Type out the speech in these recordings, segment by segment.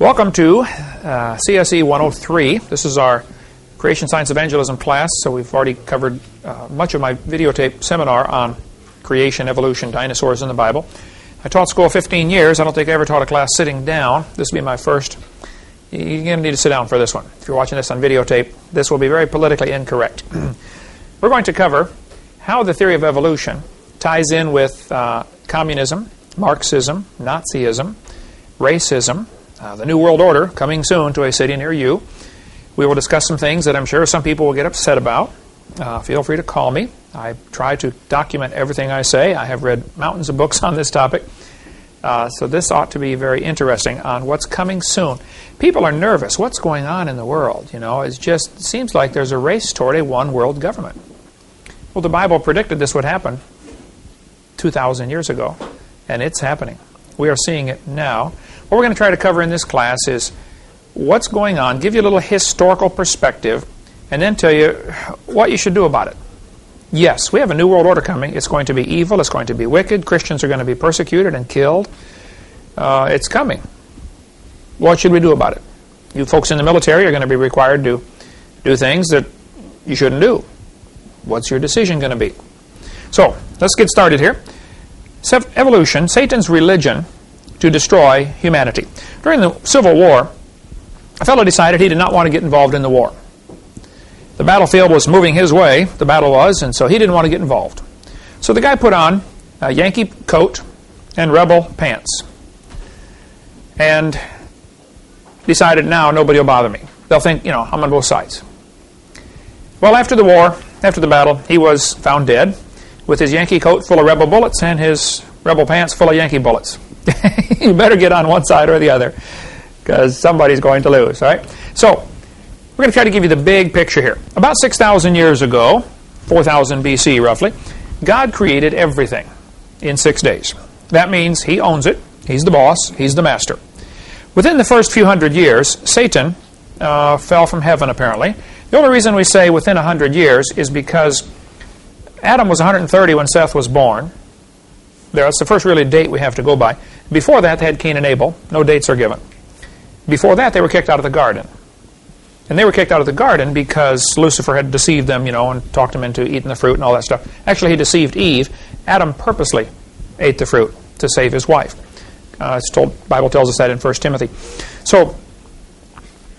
Welcome to CSE 103. This is our Creation Science Evangelism class, so we've already covered much of my videotape seminar on creation, evolution, dinosaurs in the Bible. I taught school 15 years. I don't think I ever taught a class sitting down. This will be my first. You're going to need to sit down for this one. If you're watching this on videotape, this will be very politically incorrect. We're going to cover how the theory of evolution ties in with communism, Marxism, Nazism, racism, the New World Order coming soon to a city near you. We will discuss some things that I'm sure some people will get upset about. Feel free to call me. I try to document everything I say. I have read mountains of books on this topic. So this ought to be very interesting on what's coming soon. People are nervous. What's going on in the world? You know, it seems like there's a race toward a one world government. Well, the Bible predicted this would happen 2,000 years ago, and it's happening. We are seeing it now. What we're going to try to cover in this class is what's going on, give you a little historical perspective, and then tell you what you should do about it. Yes, we have a new world order coming. It's going to be evil. It's going to be wicked. Christians are going to be persecuted and killed. It's coming. What should we do about it? You folks in the military are going to be required to do things that you shouldn't do. What's your decision going to be? So, let's get started here. Evolution, Satan's religion to destroy humanity. During the Civil War, a fellow decided he did not want to get involved in the war. The battlefield was moving his way, the battle was, and so he didn't want to get involved. So the guy put on a Yankee coat and rebel pants and decided, now nobody will bother me. They'll think, you know, I'm on both sides. Well, after the war, after the battle, he was found dead with his Yankee coat full of rebel bullets and his rebel pants full of Yankee bullets. You better get on one side or the other, because somebody's going to lose, all right? So, we're going to try to give you the big picture here. About 6,000 years ago, 4,000 BC roughly, God created everything in 6 days. That means He owns it. He's the boss. He's the master. Within the first few hundred years, Satan fell from heaven, apparently. The only reason we say within 100 years is because Adam was 130 when Seth was born. That's the first really date we have to go by. Before that, they had Cain and Abel. No dates are given. Before that, they were kicked out of the garden. And they were kicked out of the garden because Lucifer had deceived them, you know, and talked them into eating the fruit and all that stuff. Actually, he deceived Eve. Adam purposely ate the fruit to save his wife. The Bible tells us that in 1 Timothy. So,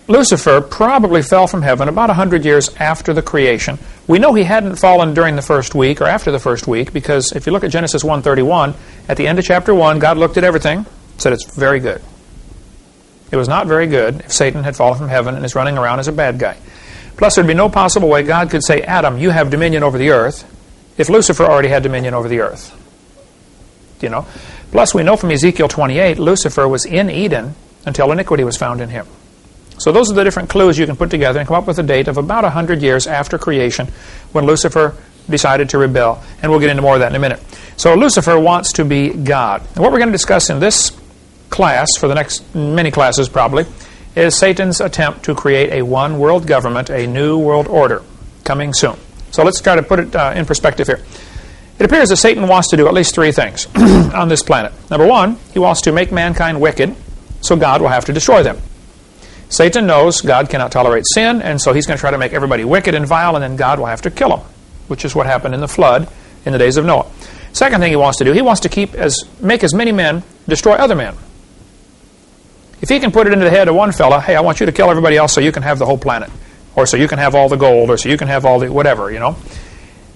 Lucifer probably fell from heaven about 100 years after the creation. We know he hadn't fallen during the first week or after the first week, because if you look at Genesis 1:31, at the end of chapter 1, God looked at everything, said it's very good. It was not very good if Satan had fallen from heaven and is running around as a bad guy. Plus, there'd be no possible way God could say, Adam, you have dominion over the earth, if Lucifer already had dominion over the earth. You know? Plus, we know from Ezekiel 28, Lucifer was in Eden until iniquity was found in him. So those are the different clues you can put together and come up with a date of about 100 years after creation when Lucifer decided to rebel. And we'll get into more of that in a minute. So Lucifer wants to be God. And what we're going to discuss in this class, for the next many classes probably, is Satan's attempt to create a one world government, a new world order, coming soon. So let's try to put it in perspective here. It appears that Satan wants to do at least three things on this planet. Number one, he wants to make mankind wicked, so God will have to destroy them. Satan knows God cannot tolerate sin, and so he's going to try to make everybody wicked and vile, and then God will have to kill them, which is what happened in the flood in the days of Noah. Second thing he wants to do, he wants to make as many men destroy other men. If he can put it into the head of one fella, hey, I want you to kill everybody else so you can have the whole planet, or so you can have all the gold, or so you can have all the whatever, you know.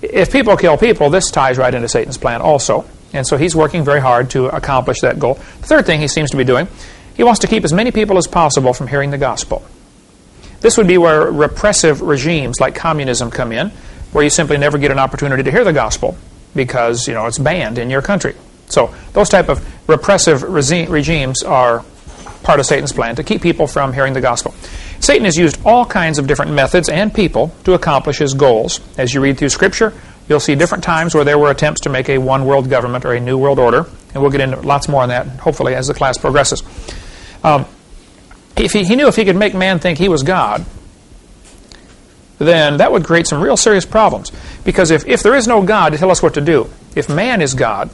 If people kill people, this ties right into Satan's plan also, and so he's working very hard to accomplish that goal. The third thing he seems to be doing, he wants to keep as many people as possible from hearing the gospel. This would be where repressive regimes like communism come in, where you simply never get an opportunity to hear the gospel because, you know, it's banned in your country. So those type of repressive regimes are part of Satan's plan to keep people from hearing the gospel. Satan has used all kinds of different methods and people to accomplish his goals. As you read through Scripture, you'll see different times where there were attempts to make a one world government or a new world order, and we'll get into lots more on that, hopefully, as the class progresses. If he knew if he could make man think he was God, then that would create some real serious problems. Because if there is no God to tell us what to do, if man is God,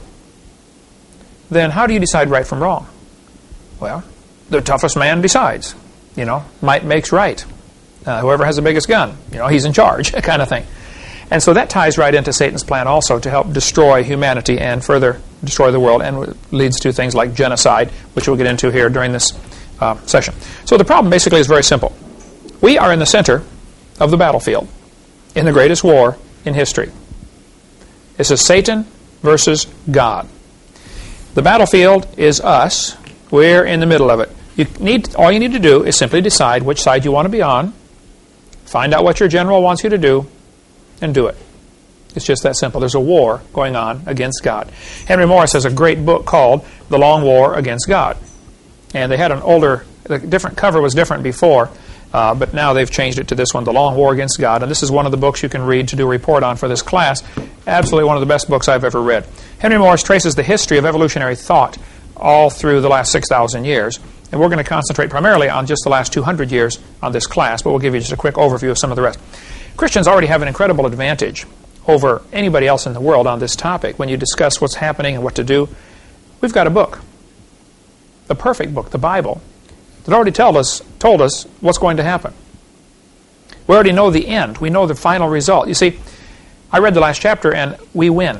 then how do you decide right from wrong? Well, the toughest man decides. Might makes right. Whoever has the biggest gun, he's in charge, kind of thing. And so that ties right into Satan's plan also to help destroy humanity and further destroy the world, and leads to things like genocide, which we'll get into here during this session. So the problem basically is very simple. We are in the center of the battlefield in the greatest war in history. This is Satan versus God. The battlefield is us. We're in the middle of it. All you need to do is simply decide which side you want to be on, find out what your general wants you to do, and do it. It's just that simple. There's a war going on against God. Henry Morris has a great book called The Long War Against God. And they had the different cover was different before, but now they've changed it to this one, The Long War Against God. And this is one of the books you can read to do a report on for this class. Absolutely one of the best books I've ever read. Henry Morris traces the history of evolutionary thought all through the last 6,000 years. And we're going to concentrate primarily on just the last 200 years on this class, but we'll give you just a quick overview of some of the rest. Christians already have an incredible advantage over anybody else in the world on this topic. When you discuss what's happening and what to do, we've got a book, the perfect book, the Bible, that already told us what's going to happen. We already know the end. We know the final result. You see, I read the last chapter and we win.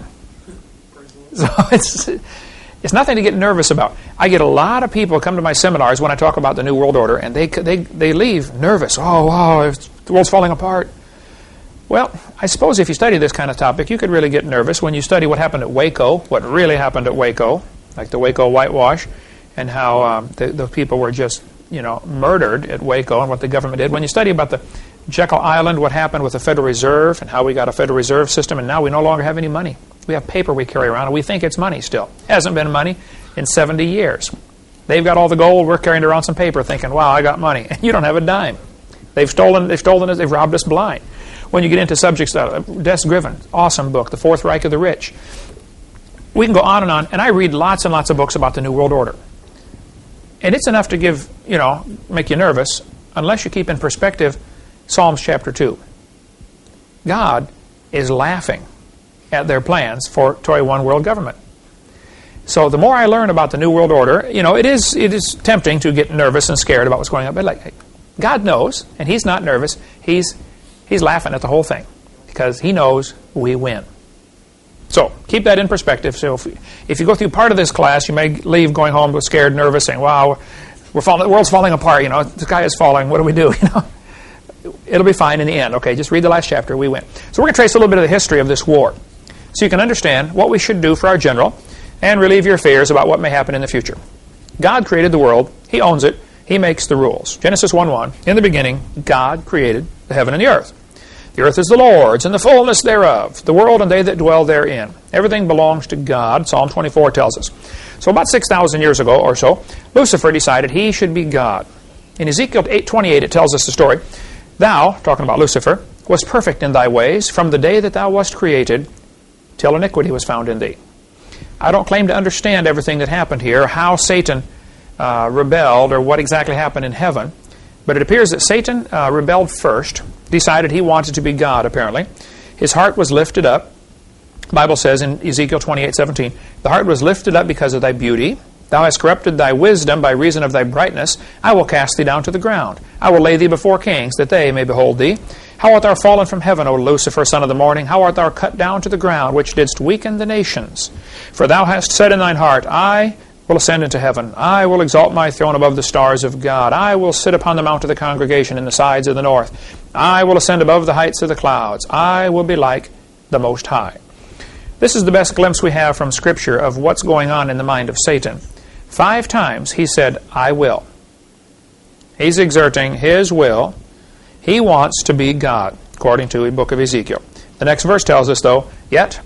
So it's nothing to get nervous about. I get a lot of people come to my seminars when I talk about the New World Order, and they leave nervous. Oh, wow, the world's falling apart. Well, I suppose if you study this kind of topic, you could really get nervous when you study what happened at Waco, what really happened at Waco, like the Waco whitewash, and how the people were just, murdered at Waco, and what the government did. When you study about the Jekyll Island, what happened with the Federal Reserve, and how we got a Federal Reserve system, and now we no longer have any money. We have paper we carry around, and we think it's money still. Hasn't been money in 70 years. They've got all the gold, we're carrying around some paper thinking, wow, I got money. And you don't have a dime. They've stolen us, they've robbed us blind. When you get into subjects, Des Griven, awesome book, The Fourth Reich of the Rich. We can go on, and I read lots and lots of books about the New World Order. And it's enough to make you nervous, unless you keep in perspective Psalms chapter 2. God is laughing at their plans for a one world government. So the more I learn about the New World Order, it is tempting to get nervous and scared about what's going on. But God knows, and He's not nervous. He's laughing at the whole thing because He knows we win. So keep that in perspective. So if you go through part of this class, you may leave going home scared, nervous, saying, "Wow, the world's falling apart. The sky is falling. What do we do?" It'll be fine in the end. Okay, just read the last chapter. We win. So we're going to trace a little bit of the history of this war, so you can understand what we should do for our general, and relieve your fears about what may happen in the future. God created the world. He owns it. He makes the rules. Genesis 1:1. In the beginning, God created the heaven and the earth. The earth is the Lord's, and the fullness thereof, the world and they that dwell therein. Everything belongs to God, Psalm 24 tells us. So about 6,000 years ago or so, Lucifer decided he should be God. In Ezekiel 8:28, it tells us the story. Thou, talking about Lucifer, was perfect in thy ways from the day that thou wast created, till iniquity was found in thee. I don't claim to understand everything that happened here, how Satan rebelled, or what exactly happened in heaven. But it appears that Satan rebelled first, decided he wanted to be God, apparently. His heart was lifted up. The Bible says in Ezekiel 28:17, the heart was lifted up because of thy beauty. Thou hast corrupted thy wisdom by reason of thy brightness. I will cast thee down to the ground. I will lay thee before kings, that they may behold thee. How art thou fallen from heaven, O Lucifer, son of the morning? How art thou cut down to the ground, which didst weaken the nations? For thou hast said in thine heart, I will ascend into heaven. I will exalt my throne above the stars of God. I will sit upon the mount of the congregation in the sides of the north. I will ascend above the heights of the clouds. I will be like the Most High. This is the best glimpse we have from Scripture of what's going on in the mind of Satan. 5 times he said, I will. He's exerting his will. He wants to be God, according to the book of Ezekiel. The next verse tells us, though, yet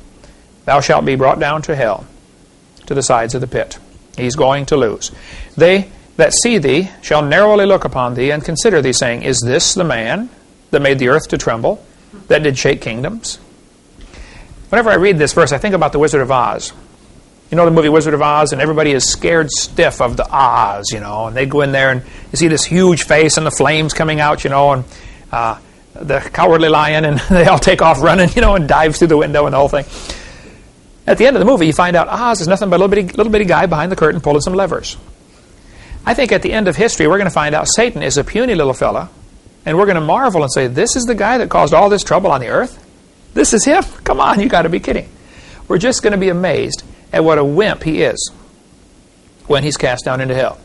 thou shalt be brought down to hell, to the sides of the pit. He's going to lose. They that see thee shall narrowly look upon thee and consider thee, saying, is this the man that made the earth to tremble, that did shake kingdoms? Whenever I read this verse, I think about the Wizard of Oz. You know the movie Wizard of Oz, and everybody is scared stiff of the Oz, and they go in there and you see this huge face and the flames coming out, and the cowardly lion, and they all take off running, and dive through the window and the whole thing. At the end of the movie, you find out Oz is nothing but a little bitty guy behind the curtain pulling some levers. I think at the end of history, we're going to find out Satan is a puny little fella, and we're going to marvel and say, this is the guy that caused all this trouble on the earth? This is him? Come on, you got to be kidding. We're just going to be amazed at what a wimp he is when he's cast down into hell.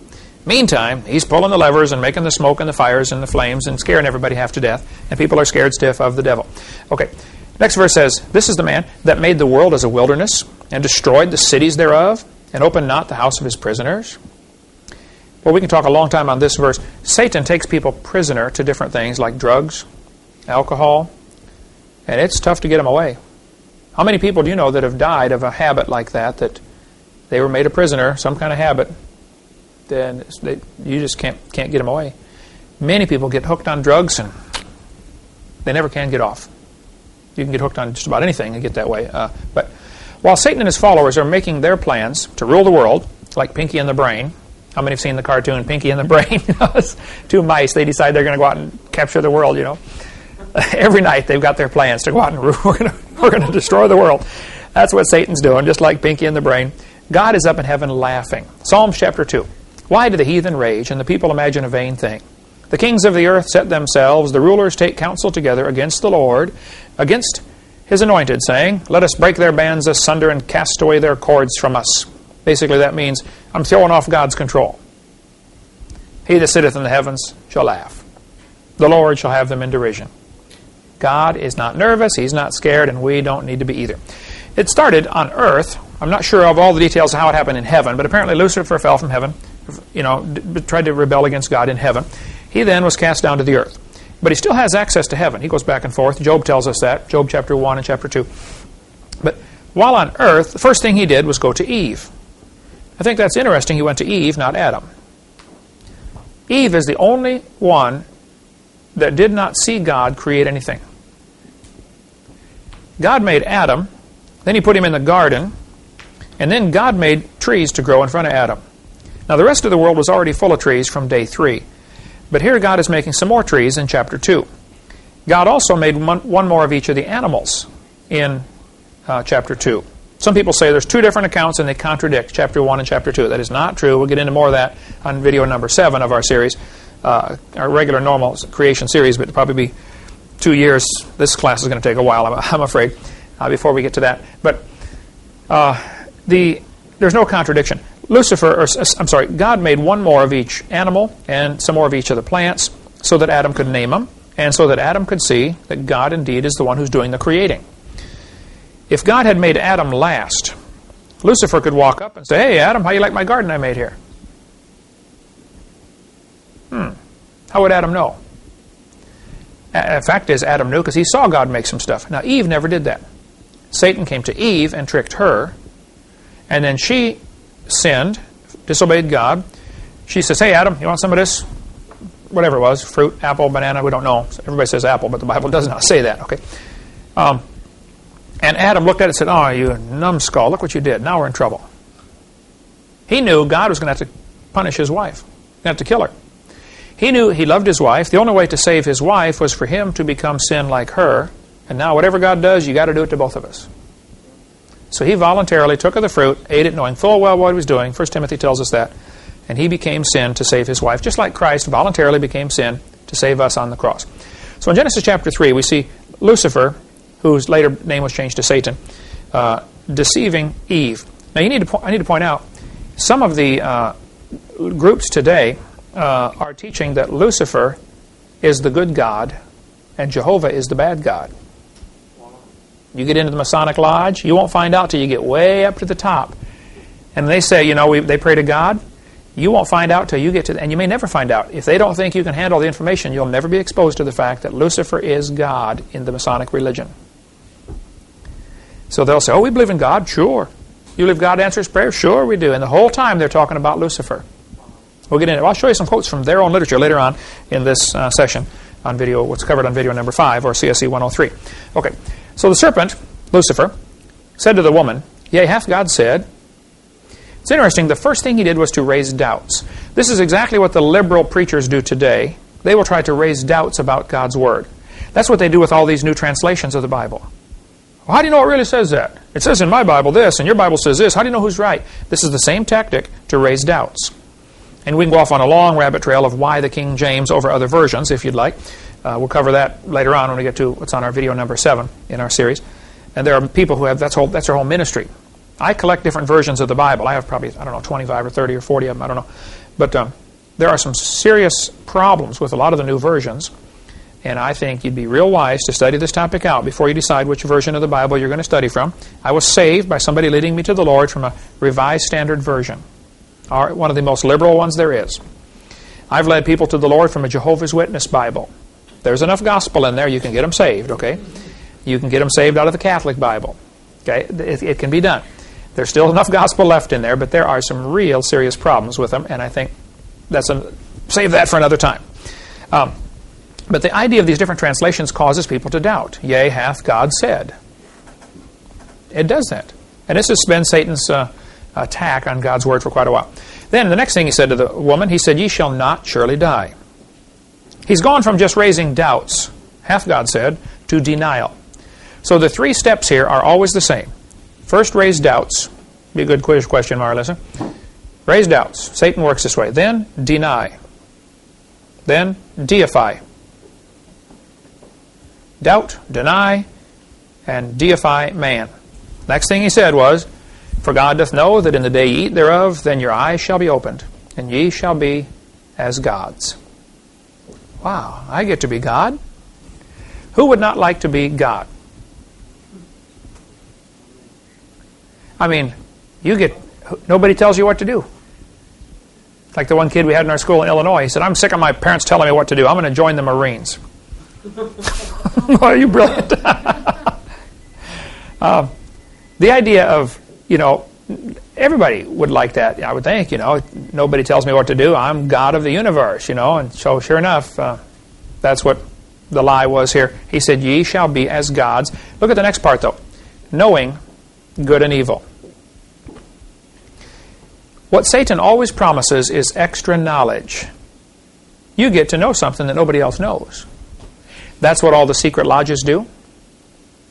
Meantime, he's pulling the levers and making the smoke and the fires and the flames and scaring everybody half to death, and people are scared stiff of the devil. Okay, next verse says, this is the man that made the world as a wilderness and destroyed the cities thereof and opened not the house of his prisoners. Well, we can talk a long time on this verse. Satan takes people prisoner to different things like drugs, alcohol, and it's tough to get them away. How many people do you know that have died of a habit like that they were made a prisoner, some kind of habit, then you just can't get them away. Many people get hooked on drugs and they never can get off. You can get hooked on just about anything and get that way. But while Satan and his followers are making their plans to rule the world, like Pinky and the Brain, how many have seen the cartoon Pinky and the Brain? It's two mice. They decide they're going to go out and capture the world, Every night they've got their plans to go out and rule. We're going to destroy the world. That's what Satan's doing, just like Pinky and the Brain. God is up in heaven laughing. Psalms chapter 2. Why do the heathen rage and the people imagine a vain thing? The kings of the earth set themselves, the rulers take counsel together against the Lord, against his anointed, saying, let us break their bands asunder and cast away their cords from us. Basically that means I'm throwing off God's control. He that sitteth in the heavens shall laugh. The Lord shall have them in derision. God is not nervous, he's not scared, and we don't need to be either. It started on earth. I'm not sure of all the details of how it happened in heaven, but apparently Lucifer fell from heaven, tried to rebel against God in heaven. He then was cast down to the earth. But he still has access to heaven. He goes back and forth. Job tells us that, Job chapter 1 and chapter 2. But while on earth, the first thing he did was go to Eve. I think that's interesting. He went to Eve, not Adam. Eve is the only one that did not see God create anything. God made Adam, then he put him in the garden, and then God made trees to grow in front of Adam. Now the rest of the world was already full of trees from day 3. But here God is making some more trees in chapter 2. God also made one more of each of the animals in chapter 2. Some people say there's 2 different accounts and they contradict chapter 1 and chapter 2. That is not true. We'll get into more of that on video number 7 of our series, our regular normal creation series, but it'll probably be 2 years. This class is going to take a while, I'm afraid, before we get to that. But there's no contradiction. God made one more of each animal and some more of each of the plants so that Adam could name them and so that Adam could see that God indeed is the one who's doing the creating. If God had made Adam last, Lucifer could walk up and say, hey, Adam, how you like my garden I made here? How would Adam know? The fact is, Adam knew because he saw God make some stuff. Now, Eve never did that. Satan came to Eve and tricked her, and then she sinned, disobeyed God. She says, hey, Adam, you want some of this? Whatever it was, fruit, apple, banana, we don't know. Everybody says apple, but the Bible does not say that, okay? And Adam looked at it and said, oh, you numbskull, look what you did. Now we're in trouble. He knew God was going to have to punish his wife. Going to have to kill her. He knew he loved his wife. The only way to save his wife was for him to become sin like her. And now whatever God does, you got to do it to both of us. So he voluntarily took of the fruit, ate it, knowing full well what he was doing. 1 Timothy tells us that. And he became sin to save his wife, just like Christ voluntarily became sin to save us on the cross. So in Genesis chapter 3, we see Lucifer, whose later name was changed to Satan, deceiving Eve. Now I need to point out, some of the groups today are teaching that Lucifer is the good God and Jehovah is the bad God. You get into the Masonic Lodge, you won't find out till you get way up to the top. And they say, they pray to God. You won't find out till you get to, and you may never find out. If they don't think you can handle the information, you'll never be exposed to the fact that Lucifer is God in the Masonic religion. So they'll say, oh, we believe in God? Sure. You believe God answers prayer? Sure we do. And the whole time they're talking about Lucifer. We'll get into it. I'll show you some quotes from their own literature later on in this session on video, what's covered on video number 5, or CSE 103. Okay, so the serpent, Lucifer, said to the woman, yea, hath God said? It's interesting, the first thing he did was to raise doubts. This is exactly what the liberal preachers do today. They will try to raise doubts about God's Word. That's what they do with all these new translations of the Bible. Well, how do you know it really says that? It says in my Bible this, and your Bible says this. How do you know who's right? This is the same tactic to raise doubts. And we can go off on a long rabbit trail of why the King James over other versions, if you'd like. We'll cover that later on when we get to what's on our video number 7 in our series. And there are people who have, that's their whole ministry. I collect different versions of the Bible. I have probably, 25 or 30 or 40 of them, I don't know. But there are some serious problems with a lot of the new versions. And I think you'd be real wise to study this topic out before you decide which version of the Bible you're going to study from. I was saved by somebody leading me to the Lord from a Revised Standard Version, one of the most liberal ones there is. I've led people to the Lord from a Jehovah's Witness Bible. There's enough gospel in there, you can get them saved, okay? You can get them saved out of the Catholic Bible, okay? It can be done. There's still enough gospel left in there, but there are some real serious problems with them, and I think save that for another time. But the idea of these different translations causes people to doubt. Yea, hath God said. It does that. And this has been Satan's attack on God's word for quite a while. Then the next thing he said to the woman, he said, ye shall not surely die. He's gone from just raising doubts, hath God said, to denial. So the 3 steps here are always the same. First, raise doubts. Be a good quiz question, Marlissa. Raise doubts. Satan works this way. Then, deny. Then, deify. Doubt, deny, and deify man. Next thing he said was, for God doth know that in the day ye eat thereof, then your eyes shall be opened, and ye shall be as gods. Wow, I get to be God? Who would not like to be God? I mean, nobody tells you what to do. Like the one kid we had in our school in Illinois, he said, I'm sick of my parents telling me what to do. I'm going to join the Marines. Are you brilliant? The idea of, everybody would like that, I would think, nobody tells me what to do. I'm God of the universe, and so sure enough, that's what the lie was here. He said, ye shall be as gods. Look at the next part, though. Knowing good and evil. What Satan always promises is extra knowledge. You get to know something that nobody else knows. That's what all the secret lodges do.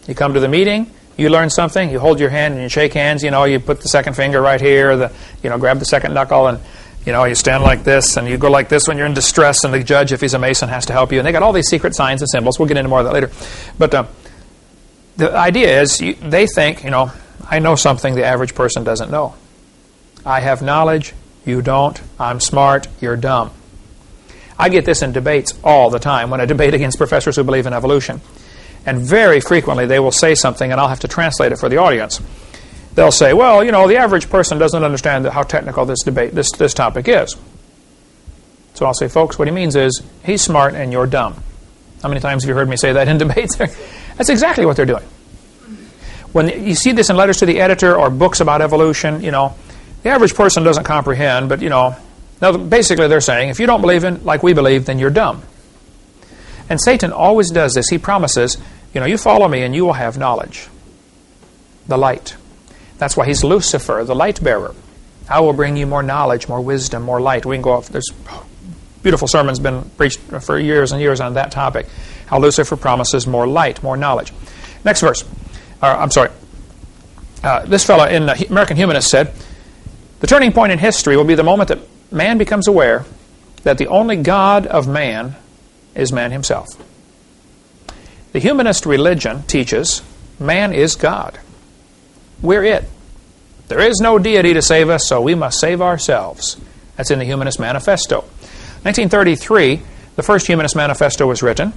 You come to the meeting, you learn something, you hold your hand and you shake hands, you put the second finger right here, grab the second knuckle, and you stand like this, and you go like this when you're in distress, and the judge, if he's a Mason, has to help you. And they got all these secret signs and symbols. We'll get into more of that later. But the idea is, they think, I know something the average person doesn't know. I have knowledge, you don't. I'm smart, you're dumb. I get this in debates all the time when I debate against professors who believe in evolution. And very frequently they will say something and I'll have to translate it for the audience. They'll say, well, the average person doesn't understand how technical this topic is. So I'll say, folks, what he means is, he's smart and you're dumb. How many times have you heard me say that in debates? That's exactly what they're doing. When you see this in letters to the editor or books about evolution, the average person doesn't comprehend, but, now basically they're saying, if you don't believe in like we believe, then you're dumb. And Satan always does this. He promises, you follow me and you will have knowledge. The light. That's why he's Lucifer, the light bearer. I will bring you more knowledge, more wisdom, more light. We can go off. There's beautiful sermons been preached for years and years on that topic. How Lucifer promises more light, more knowledge. Next verse. This fellow in American Humanist said, the turning point in history will be the moment that man becomes aware that the only God of man is man himself. The humanist religion teaches man is God. We're it. There is no deity to save us, so we must save ourselves. That's in the Humanist Manifesto. 1933, the first Humanist Manifesto was written,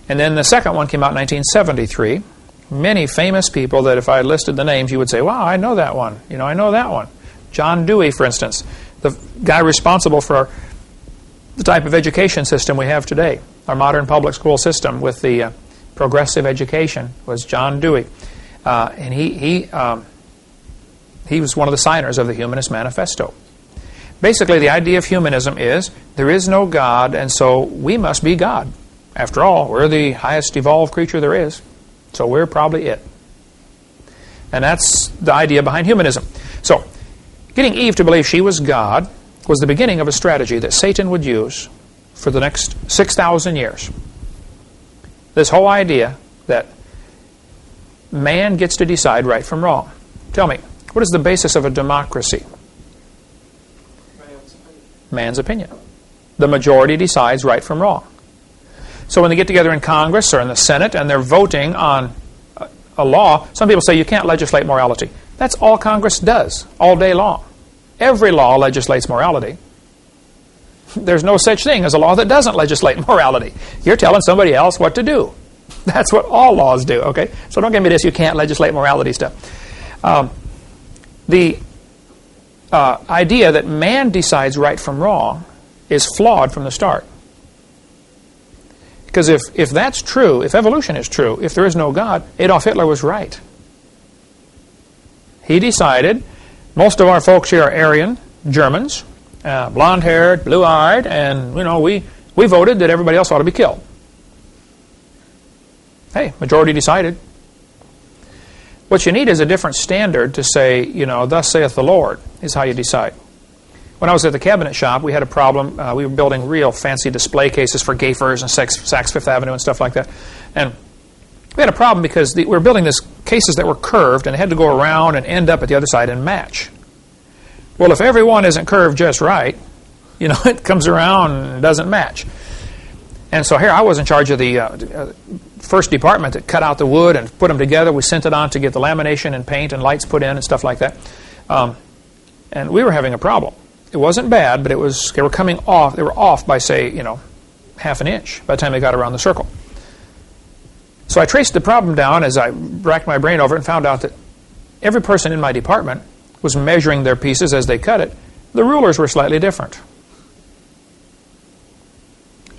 and then the second one came out in 1973. Many famous people that if I listed the names, you would say, wow, I know that one. I know that one. John Dewey, for instance, the guy responsible for the type of education system we have today. Our modern public school system with the progressive education was John Dewey. And he was one of the signers of the Humanist Manifesto. Basically, the idea of humanism is there is no God, and so we must be God. After all, we're the highest evolved creature there is, so we're probably it. And that's the idea behind humanism. So, getting Eve to believe she was God was the beginning of a strategy that Satan would use for the next 6,000 years. This whole idea that man gets to decide right from wrong. Tell me, what is the basis of a democracy? man's opinion. The majority decides right from wrong. So when they get together in Congress or in the Senate and they're voting on a law, some people say you can't legislate morality. That's all Congress does all day long. Every law legislates morality. There's no such thing as a law that doesn't legislate morality. You're telling somebody else what to do. That's what all laws do, okay? So don't give me this, you can't legislate morality stuff. The idea that man decides right from wrong is flawed from the start. Because if that's true, if evolution is true, if there is no God, Adolf Hitler was right. He decided, most of our folks here are Aryan, Germans, blonde-haired, blue-eyed, and we voted that everybody else ought to be killed. Hey, majority decided. What you need is a different standard to say, thus saith the Lord, is how you decide. When I was at the cabinet shop, we had a problem. We were building real fancy display cases for Gayfers and Saks Fifth Avenue and stuff like that. And we had a problem because we were building these cases that were curved and they had to go around and end up at the other side and match. Well, if every one isn't curved just right, it comes around and doesn't match. And so here I was in charge of the first department that cut out the wood and put them together. We sent it on to get the lamination and paint and lights put in and stuff like that. And we were having a problem. It wasn't bad, but they were coming off. They were off by, say, half an inch by the time they got around the circle. So I traced the problem down as I racked my brain over it and found out that every person in my department was measuring their pieces as they cut it. The rulers were slightly different.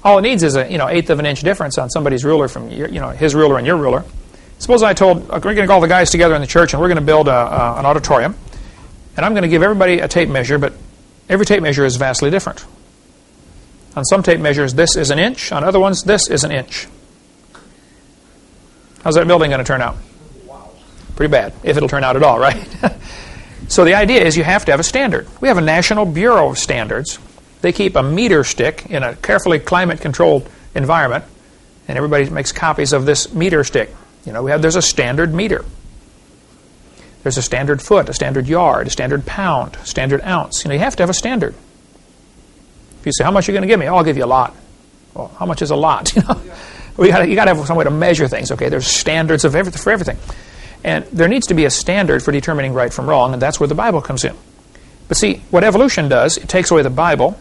All it needs is a eighth of an inch difference on somebody's ruler from his ruler and your ruler. Suppose I told we're going to get all the guys together in the church and we're going to build an auditorium, and I'm going to give everybody a tape measure, but every tape measure is vastly different. On some tape measures, this is an inch. On other ones, this is an inch. How's that building going to turn out? Wow. Pretty bad, if it'll turn out at all, right? So the idea is you have to have a standard. We have a National Bureau of Standards. They keep a meter stick in a carefully climate-controlled environment, and everybody makes copies of this meter stick. There's a standard meter. There's a standard foot, a standard yard, a standard pound, a standard ounce. You have to have a standard. If you say, how much are you going to give me? Oh, I'll give you a lot. Well, how much is a lot? You got to have some way to measure things. Okay, there's standards for everything. And there needs to be a standard for determining right from wrong, and that's where the Bible comes in. But see, what evolution does, it takes away the Bible.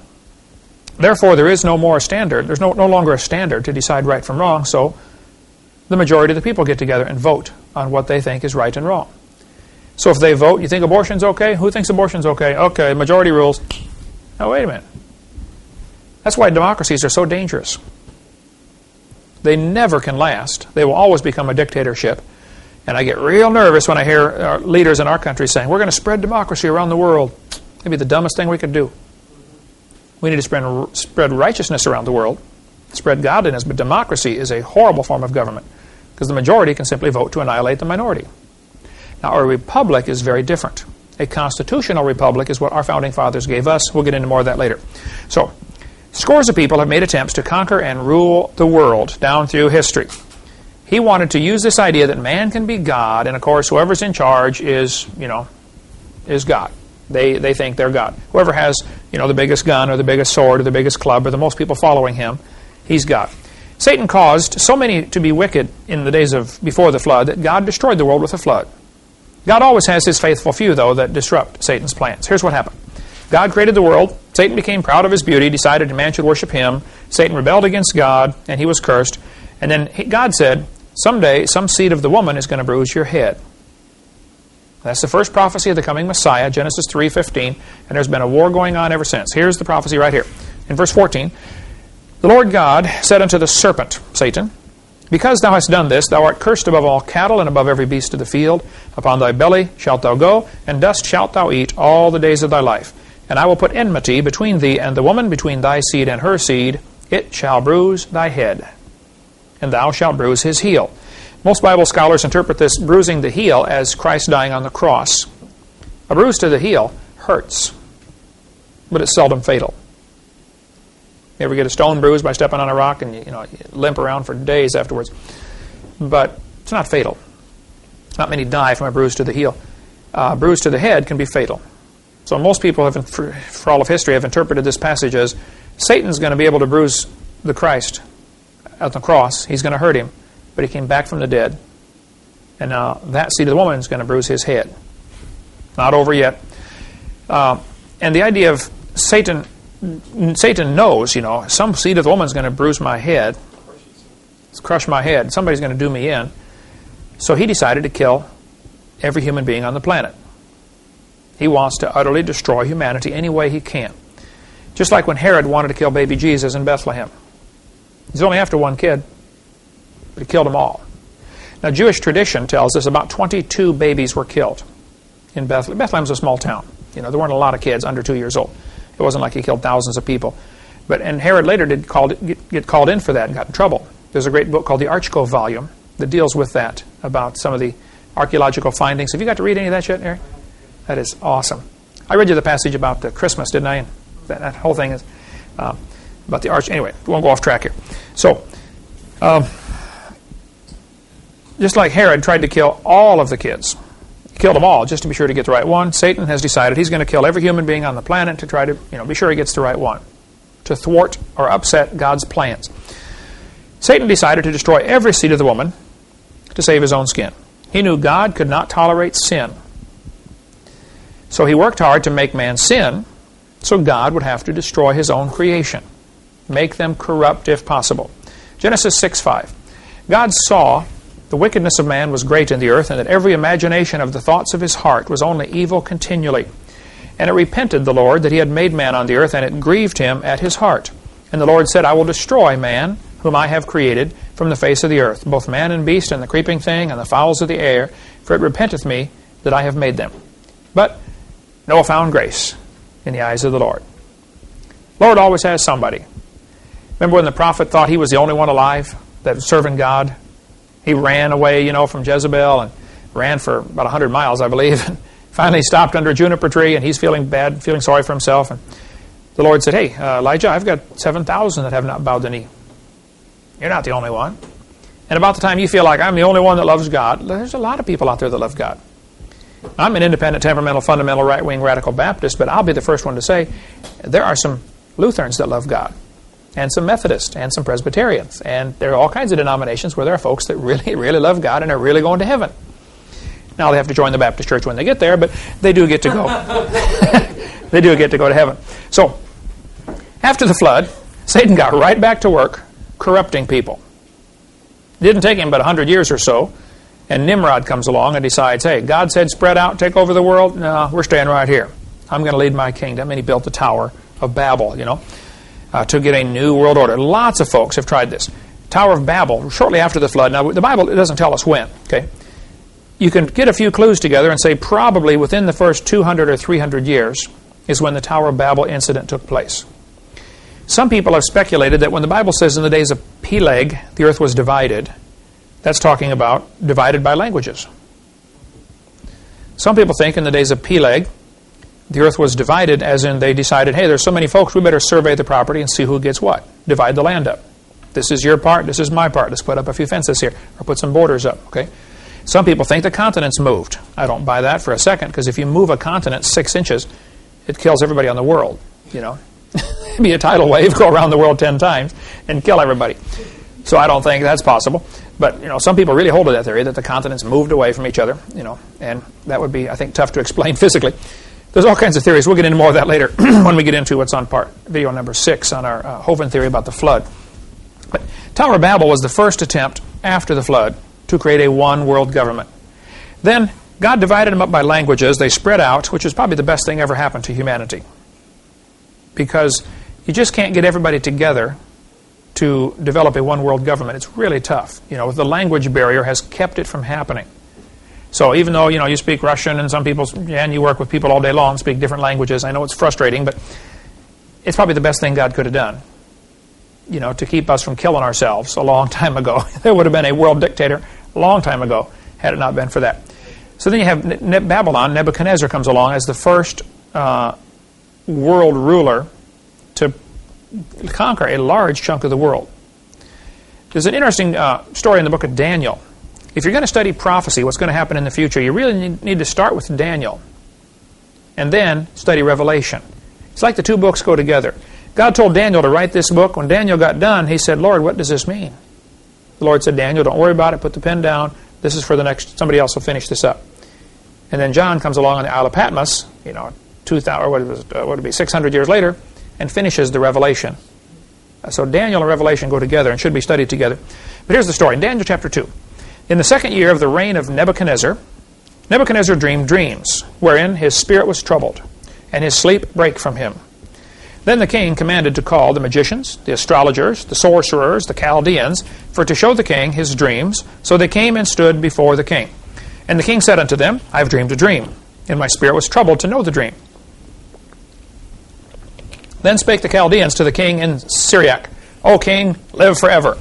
Therefore, there is no more standard. There's no longer a standard to decide right from wrong, so the majority of the people get together and vote on what they think is right and wrong. So if they vote, you think abortion's okay? Who thinks abortion's okay? Okay, majority rules. Oh, wait a minute. That's why democracies are so dangerous. They never can last. They will always become a dictatorship. And I get real nervous when I hear leaders in our country saying, we're going to spread democracy around the world. It'd be the dumbest thing we could do. We need to spread righteousness around the world, spread godliness, but democracy is a horrible form of government because the majority can simply vote to annihilate the minority. Now, a republic is very different. A constitutional republic is what our founding fathers gave us. We'll get into more of that later. So, scores of people have made attempts to conquer and rule the world down through history. He wanted to use this idea that man can be God, and of course, whoever's in charge is God. They think they're God. Whoever has, the biggest gun or the biggest sword or the biggest club or the most people following him, he's God. Satan caused so many to be wicked in the days before the flood that God destroyed the world with a flood. God always has his faithful few, though, that disrupt Satan's plans. Here's what happened. God created the world. Satan became proud of his beauty, decided man should worship him. Satan rebelled against God, and he was cursed. And then God said, someday some seed of the woman is going to bruise your head. That's the first prophecy of the coming Messiah, Genesis 3:15, and there's been a war going on ever since. Here's the prophecy right here. In verse 14, the Lord God said unto the serpent, Satan, because thou hast done this, thou art cursed above all cattle and above every beast of the field. Upon thy belly shalt thou go, and dust shalt thou eat all the days of thy life. And I will put enmity between thee and the woman, between thy seed and her seed. It shall bruise thy head, and thou shalt bruise his heel. Most Bible scholars interpret this bruising the heel as Christ dying on the cross. A bruise to the heel hurts, but it's seldom fatal. You ever get a stone bruise by stepping on a rock and you limp around for days afterwards? But it's not fatal. Not many die from a bruise to the heel. A bruise to the head can be fatal. So most people, have, for all of history, have interpreted this passage as Satan's going to be able to bruise the Christ at the cross. He's going to hurt him, but he came back from the dead. And now that seed of the woman is going to bruise his head. Not over yet. And the idea of Satan knows, some seed of the woman is going to bruise my head, crush my head. Somebody's going to do me in. So he decided to kill every human being on the planet. He wants to utterly destroy humanity any way he can. Just like when Herod wanted to kill baby Jesus in Bethlehem. He's only after one kid, but he killed them all. Now, Jewish tradition tells us about 22 babies were killed in Bethlehem. Bethlehem's a small town. There weren't a lot of kids under 2 years old. It wasn't like he killed thousands of people. And Herod later did get called in for that and got in trouble. There's a great book called the Archko volume that deals with that, about some of the archaeological findings. Have you got to read any of that yet, Eric? That is awesome. I read you the passage about the Christmas, didn't I? And that whole thing is about the arch. Anyway, we won't go off track here. So, just like Herod tried to kill all of the kids, he killed them all just to be sure to get the right one. Satan has decided he's going to kill every human being on the planet to try to, be sure he gets the right one, to thwart or upset God's plans. Satan decided to destroy every seed of the woman to save his own skin. He knew God could not tolerate sin. So he worked hard to make man sin, so God would have to destroy his own creation, make them corrupt if possible. Genesis 6:5. God saw the wickedness of man was great in the earth, and that every imagination of the thoughts of his heart was only evil continually. And it repented the Lord that he had made man on the earth, and it grieved him at his heart. And the Lord said, I will destroy man, whom I have created, from the face of the earth, both man and beast, and the creeping thing, and the fowls of the air, for it repenteth me that I have made them. But Noah found grace in the eyes of the Lord. Lord always has somebody. Remember when the prophet thought he was the only one alive that was serving God? He ran away, from Jezebel, and ran for about 100 miles, I believe, and finally stopped under a juniper tree, and he's feeling bad, feeling sorry for himself. And the Lord said, hey, Elijah, I've got 7,000 that have not bowed the knee. You're not the only one. And about the time you feel like I'm the only one that loves God, there's a lot of people out there that love God. I'm an independent, temperamental, fundamental, right-wing, radical Baptist, but I'll be the first one to say there are some Lutherans that love God, and some Methodists, and some Presbyterians, and there are all kinds of denominations where there are folks that really, really love God and are really going to heaven. Now they have to join the Baptist church when they get there, but they do get to go. They do get to go to heaven. So, after the flood, Satan got right back to work corrupting people. It didn't take him but 100 years or so, and Nimrod comes along and decides, hey, God said spread out, take over the world. No, we're staying right here. I'm going to lead my kingdom. And he built the Tower of Babel, to get a new world order. Lots of folks have tried this. Tower of Babel, shortly after the flood. Now, the Bible, it doesn't tell us when, okay? You can get a few clues together and say probably within the first 200 or 300 years is when the Tower of Babel incident took place. Some people have speculated that when the Bible says in the days of Peleg, the earth was divided, that's talking about divided by languages. Some people think in the days of Peleg, the earth was divided as in they decided, hey, there's so many folks, we better survey the property and see who gets what. Divide the land up. This is your part, this is my part. Let's put up a few fences here, or put some borders up, okay? Some people think the continents moved. I don't buy that for a second, because if you move a continent 6 inches, it kills everybody on the world, It'd be a tidal wave, go around the world 10 times, and kill everybody. So I don't think that's possible. But, some people really hold to that theory that the continents moved away from each other, and that would be, I think, tough to explain physically. There's all kinds of theories. We'll get into more of that later when we get into what's on video number 6 on our Hovind theory about the flood. But Tower of Babel was the first attempt after the flood to create a one world government. Then God divided them up by languages. They spread out, which is probably the best thing ever happened to humanity. Because you just can't get everybody together to develop a one world government. It's really tough. The language barrier has kept it from happening. So even though, you speak Russian and some people, and you work with people all day long, speak different languages, I know it's frustrating, but it's probably the best thing God could have done, to keep us from killing ourselves a long time ago. There would have been a world dictator a long time ago had it not been for that. So then you have Babylon. Nebuchadnezzar comes along as the first world ruler to conquer a large chunk of the world. There's an interesting story in the book of Daniel. If you're going to study prophecy, what's going to happen in the future, you really need to start with Daniel and then study Revelation. It's like the two books go together. God told Daniel to write this book. When Daniel got done, he said, Lord, what does this mean? The Lord said, Daniel, don't worry about it. Put the pen down. This is for the next, somebody else will finish this up. And then John comes along on the Isle of Patmos, 600 years later, and finishes the Revelation. So Daniel and Revelation go together and should be studied together. But here's the story. In Daniel chapter 2. In the second year of the reign of Nebuchadnezzar, Nebuchadnezzar dreamed dreams, wherein his spirit was troubled, and his sleep brake from him. Then the king commanded to call the magicians, the astrologers, the sorcerers, the Chaldeans, for to show the king his dreams. So they came and stood before the king. And the king said unto them, I have dreamed a dream, and my spirit was troubled to know the dream. Then spake the Chaldeans to the king in Syriac, O king, live forever.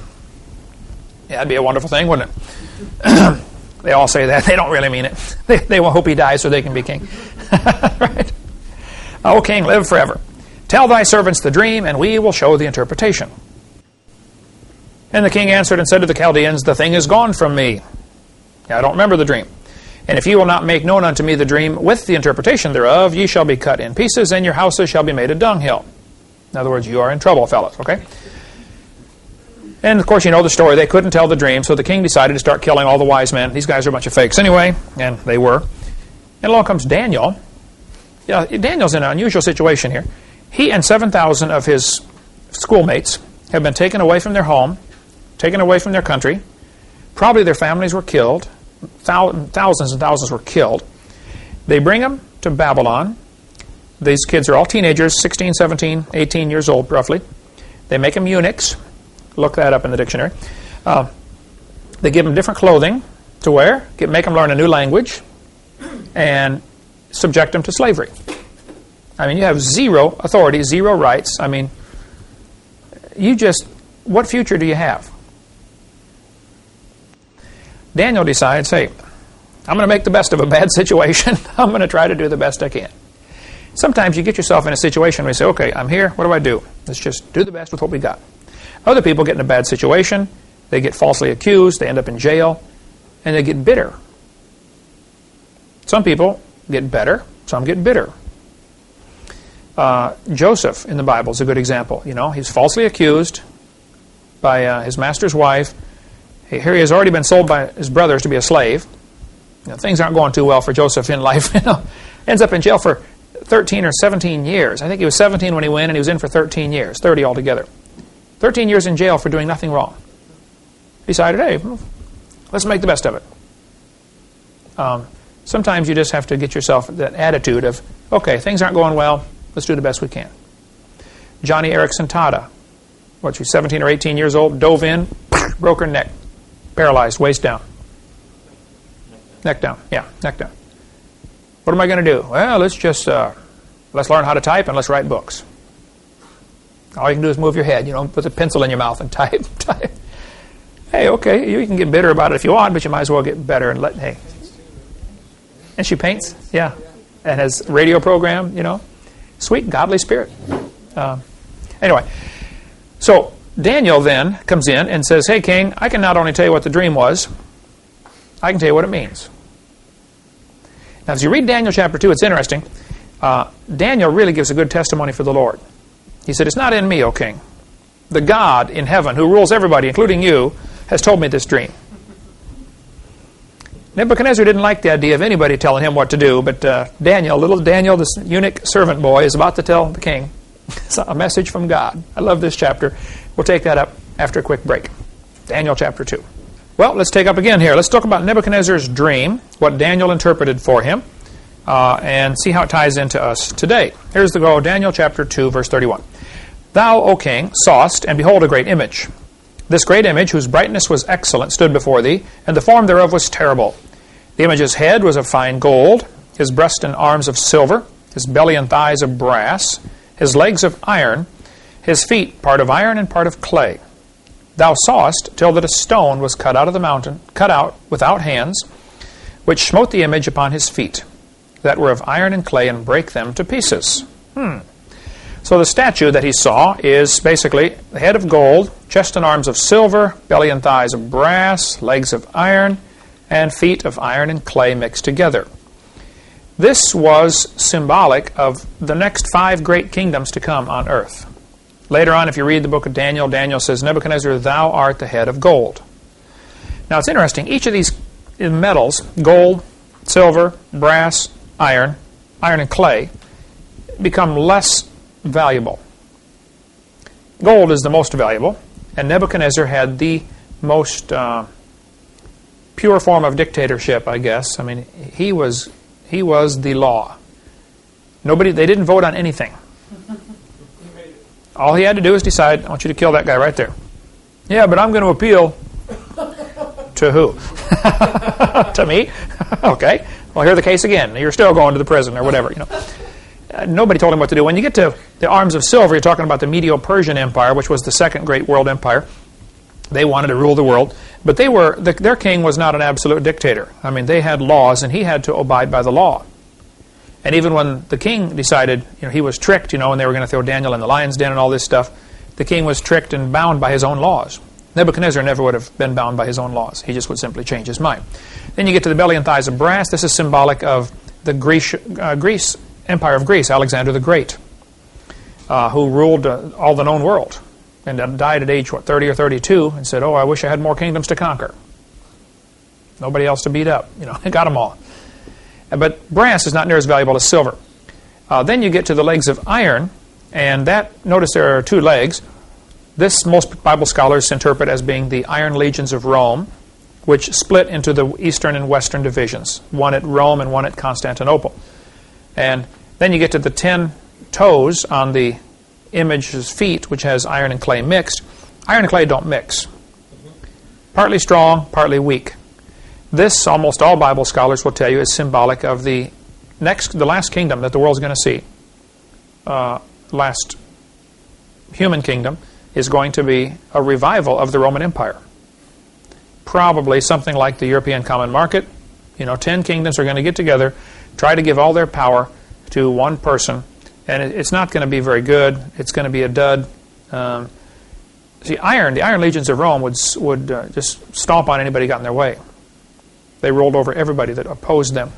Yeah, that'd be a wonderful thing, wouldn't it? They all say that. They don't really mean it. They will hope he dies so they can be king. Right? O king, live forever. Tell thy servants the dream, and we will show the interpretation. And the king answered and said to the Chaldeans, The thing is gone from me. I don't remember the dream. And if ye will not make known unto me the dream with the interpretation thereof, ye shall be cut in pieces, and your houses shall be made a dunghill. In other words, you are in trouble, fellas, okay? And, of course, you know the story. They couldn't tell the dream, so the king decided to start killing all the wise men. These guys are a bunch of fakes anyway, and they were. And along comes Daniel. Yeah, Daniel's in an unusual situation here. He and 7,000 of his schoolmates have been taken away from their home, taken away from their country. Probably their families were killed. Thousands and thousands were killed. They bring them to Babylon. These kids are all teenagers, 16, 17, 18 years old, roughly. They make them eunuchs. Look that up in the dictionary. They give them different clothing to wear, make them learn a new language, and subject them to slavery. I mean, you have zero authority, zero rights. I mean, what future do you have? Daniel decides, hey, I'm going to make the best of a bad situation. I'm going to try to do the best I can. Sometimes you get yourself in a situation where you say, okay, I'm here. What do I do? Let's just do the best with what we got. Other people get in a bad situation. They get falsely accused. They end up in jail. And they get bitter. Some people get better. Some get bitter. Joseph in the Bible is a good example. He's falsely accused by his master's wife. Here he has already been sold by his brothers to be a slave. Things aren't going too well for Joseph in life. Ends up in jail for 13 or 17 years. I think he was 17 when he went, and he was in for 13 years, 30 altogether. 13 years in jail for doing nothing wrong. Decided, hey, let's make the best of it. Sometimes you just have to get yourself that attitude of, okay, things aren't going well. Let's do the best we can. Johnny Erickson Tada, she's 17 or 18 years old, dove in, broke her neck, paralyzed, waist down. Neck down. Yeah, neck down. What am I going to do? Well, let's learn how to type and let's write books. All you can do is move your head, put the pencil in your mouth and type. Hey, okay, you can get bitter about it if you want, but you might as well get better and hey. And she paints, yeah, and has a radio program, Sweet, godly spirit. Anyway, so Daniel then comes in and says, hey, king, I can not only tell you what the dream was, I can tell you what it means. Now, as you read Daniel chapter 2, it's interesting. Daniel really gives a good testimony for the Lord. He said, it's not in me, O king. The God in heaven, who rules everybody, including you, has told me this dream. Nebuchadnezzar didn't like the idea of anybody telling him what to do, but little Daniel, this eunuch servant boy, is about to tell the king a message from God. I love this chapter. We'll take that up after a quick break. Daniel chapter 2. Well, let's take up again here. Let's talk about Nebuchadnezzar's dream, what Daniel interpreted for him, and see how it ties into us today. Here's the go. Daniel chapter 2, verse 31. Thou, O king, sawest, and behold, a great image. This great image, whose brightness was excellent, stood before thee, and the form thereof was terrible. The image's head was of fine gold, his breast and arms of silver, his belly and thighs of brass, his legs of iron, his feet part of iron and part of clay. Thou sawest till that a stone was cut out of the mountain, cut out without hands, which smote the image upon his feet, that were of iron and clay, and brake them to pieces. So the statue that he saw is basically the head of gold, chest and arms of silver, belly and thighs of brass, legs of iron, and feet of iron and clay mixed together. This was symbolic of the next 5 great kingdoms to come on earth. Later on, if you read the book of Daniel, Daniel says, Nebuchadnezzar, thou art the head of gold. Now it's interesting, each of these metals, gold, silver, brass, iron and clay, become less valuable. Gold is the most valuable, and Nebuchadnezzar had the most pure form of dictatorship, I guess. I mean, he was the law. They didn't vote on anything. All he had to do is decide, I want you to kill that guy right there. Yeah, but I'm going to appeal to who? To me? Okay. Well, hear the case again. You're still going to the prison or whatever. Nobody told him what to do. When you get to the arms of silver, you're talking about the Medo-Persian Empire, which was the second great world empire. They wanted to rule the world, but their king was not an absolute dictator. I mean, they had laws, and he had to abide by the law. And even when the king decided, he was tricked, and they were going to throw Daniel in the lion's den and all this stuff, the king was tricked and bound by his own laws. Nebuchadnezzar never would have been bound by his own laws. He just would simply change his mind. Then you get to the belly and thighs of brass. This is symbolic of the Empire of Greece, Alexander the Great, who ruled all the known world and died at age, 30 or 32, and said, I wish I had more kingdoms to conquer. Nobody else to beat up. Got them all. But brass is not near as valuable as silver. Then you get to the legs of iron, and notice there are 2 legs. This most Bible scholars interpret as being the iron legions of Rome, which split into the eastern and western divisions, one at Rome and one at Constantinople. And then you get to the 10 toes on the image's feet, which has iron and clay mixed. Iron and clay don't mix. Partly strong, partly weak. This, almost all Bible scholars will tell you, is symbolic of the last kingdom that the world's going to see. Last human kingdom is going to be a revival of the Roman Empire. Probably something like the European Common Market. 10 kingdoms are going to get together, try to give all their power to one person, and it's not going to be very good. It's going to be a dud. The iron legions of Rome would just stomp on anybody who got in their way. They rolled over everybody that opposed them.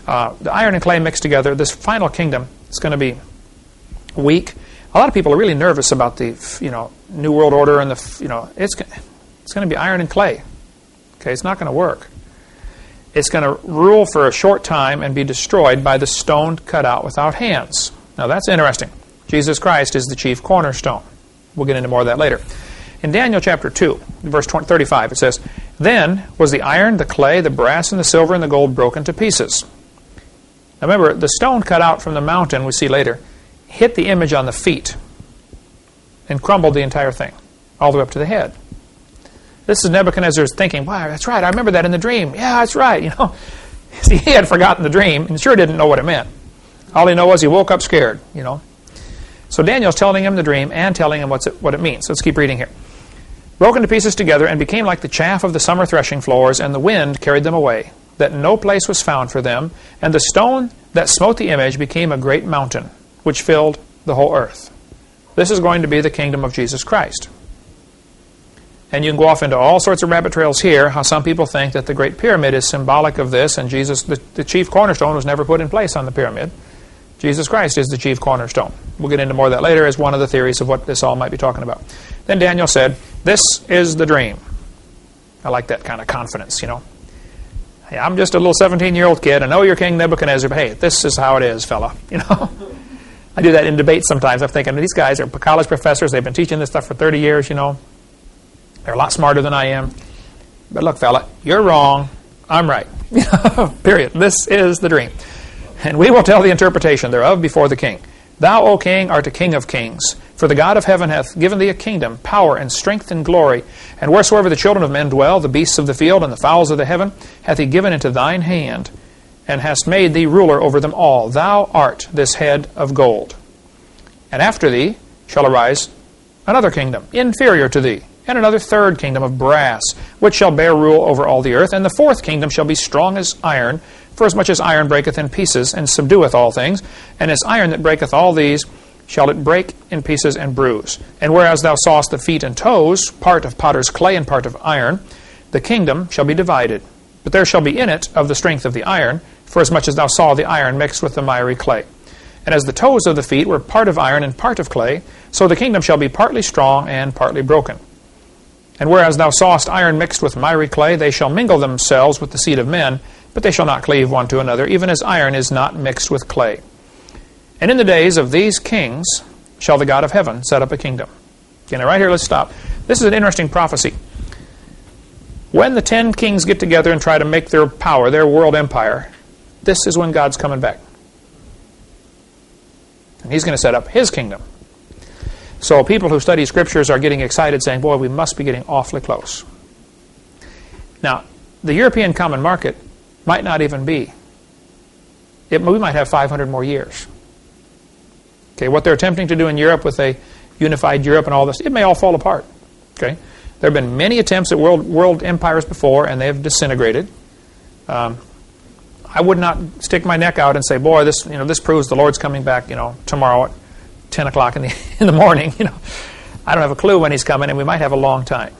The iron and clay mixed together, this final kingdom is going to be weak. A lot of people are really nervous about the New World Order and it's going to be iron and clay. Okay, it's not going to work. It's going to rule for a short time and be destroyed by the stone cut out without hands. Now that's interesting. Jesus Christ is the chief cornerstone. We'll get into more of that later. In Daniel chapter 2, verse 35, it says, Then was the iron, the clay, the brass, and the silver, and the gold broken to pieces. Now remember, the stone cut out from the mountain, we see later, hit the image on the feet and crumbled the entire thing, all the way up to the head. This is Nebuchadnezzar's thinking, wow, that's right, I remember that in the dream. Yeah, that's right, See, he had forgotten the dream and sure didn't know what it meant. All he knew was he woke up scared, So Daniel's telling him the dream and telling him what it means. Let's keep reading here. Broken to pieces together and became like the chaff of the summer threshing floors, and the wind carried them away, that no place was found for them, and the stone that smote the image became a great mountain, which filled the whole earth. This is going to be the kingdom of Jesus Christ. And you can go off into all sorts of rabbit trails here, how some people think that the Great Pyramid is symbolic of this, and Jesus, the chief cornerstone, was never put in place on the pyramid. Jesus Christ is the chief cornerstone. We'll get into more of that later as one of the theories of what this all might be talking about. Then Daniel said, This is the dream. I like that kind of confidence, Hey, I'm just a little 17-year-old kid. I know you're King Nebuchadnezzar, but hey, this is how it is, fella. I do that in debates sometimes. I'm thinking, these guys are college professors. They've been teaching this stuff for 30 years, They're a lot smarter than I am. But look, fella, you're wrong. I'm right. Period. This is the dream. And we will tell the interpretation thereof before the king. Thou, O king, art a king of kings. For the God of heaven hath given thee a kingdom, power, and strength, and glory. And wheresoever the children of men dwell, the beasts of the field, and the fowls of the heaven, hath he given into thine hand, and hast made thee ruler over them all. Thou art this head of gold. And after thee shall arise another kingdom, inferior to thee, and another third kingdom of brass, which shall bear rule over all the earth. And the fourth kingdom shall be strong as iron, for as much as iron breaketh in pieces, and subdueth all things. And as iron that breaketh all these, shall it break in pieces and bruise. And whereas thou sawest the feet and toes, part of potter's clay and part of iron, the kingdom shall be divided. But there shall be in it of the strength of the iron forasmuch as thou saw the iron mixed with the miry clay. And as the toes of the feet were part of iron and part of clay, so the kingdom shall be partly strong and partly broken. And whereas thou sawest iron mixed with miry clay, they shall mingle themselves with the seed of men, but they shall not cleave one to another, even as iron is not mixed with clay. And in the days of these kings shall the God of heaven set up a kingdom. Okay, now right here, let's stop. This is an interesting prophecy. When the 10 kings get together and try to make their power, their world empire, this is when God's coming back. And he's going to set up his kingdom. So people who study scriptures are getting excited, saying, boy, we must be getting awfully close. Now, the European common market might not even be. We might have 500 more years. Okay, what they're attempting to do in Europe with a unified Europe and all this, it may all fall apart. Okay, there have been many attempts at world empires before, and they have disintegrated. I would not stick my neck out and say, boy, this proves the Lord's coming back, tomorrow at 10 o'clock in the morning. I don't have a clue when he's coming, and we might have a long time.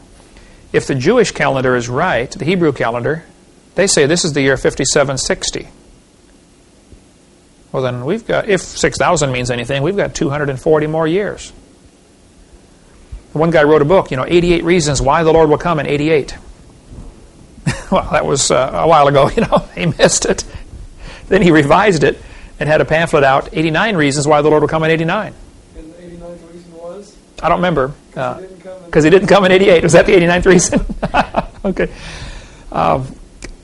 If the Jewish calendar is right, the Hebrew calendar, they say this is the year 5760. Well, then we've got, if 6,000 means anything, we've got 240 more years. One guy wrote a book, 88 reasons why the Lord will come in 88. Well, that was a while ago, he missed it. Then he revised it and had a pamphlet out, 89 reasons why the Lord will come in 89. And the 89th reason was? I don't remember. Because he didn't come in 88. Was that the 89th reason? Okay.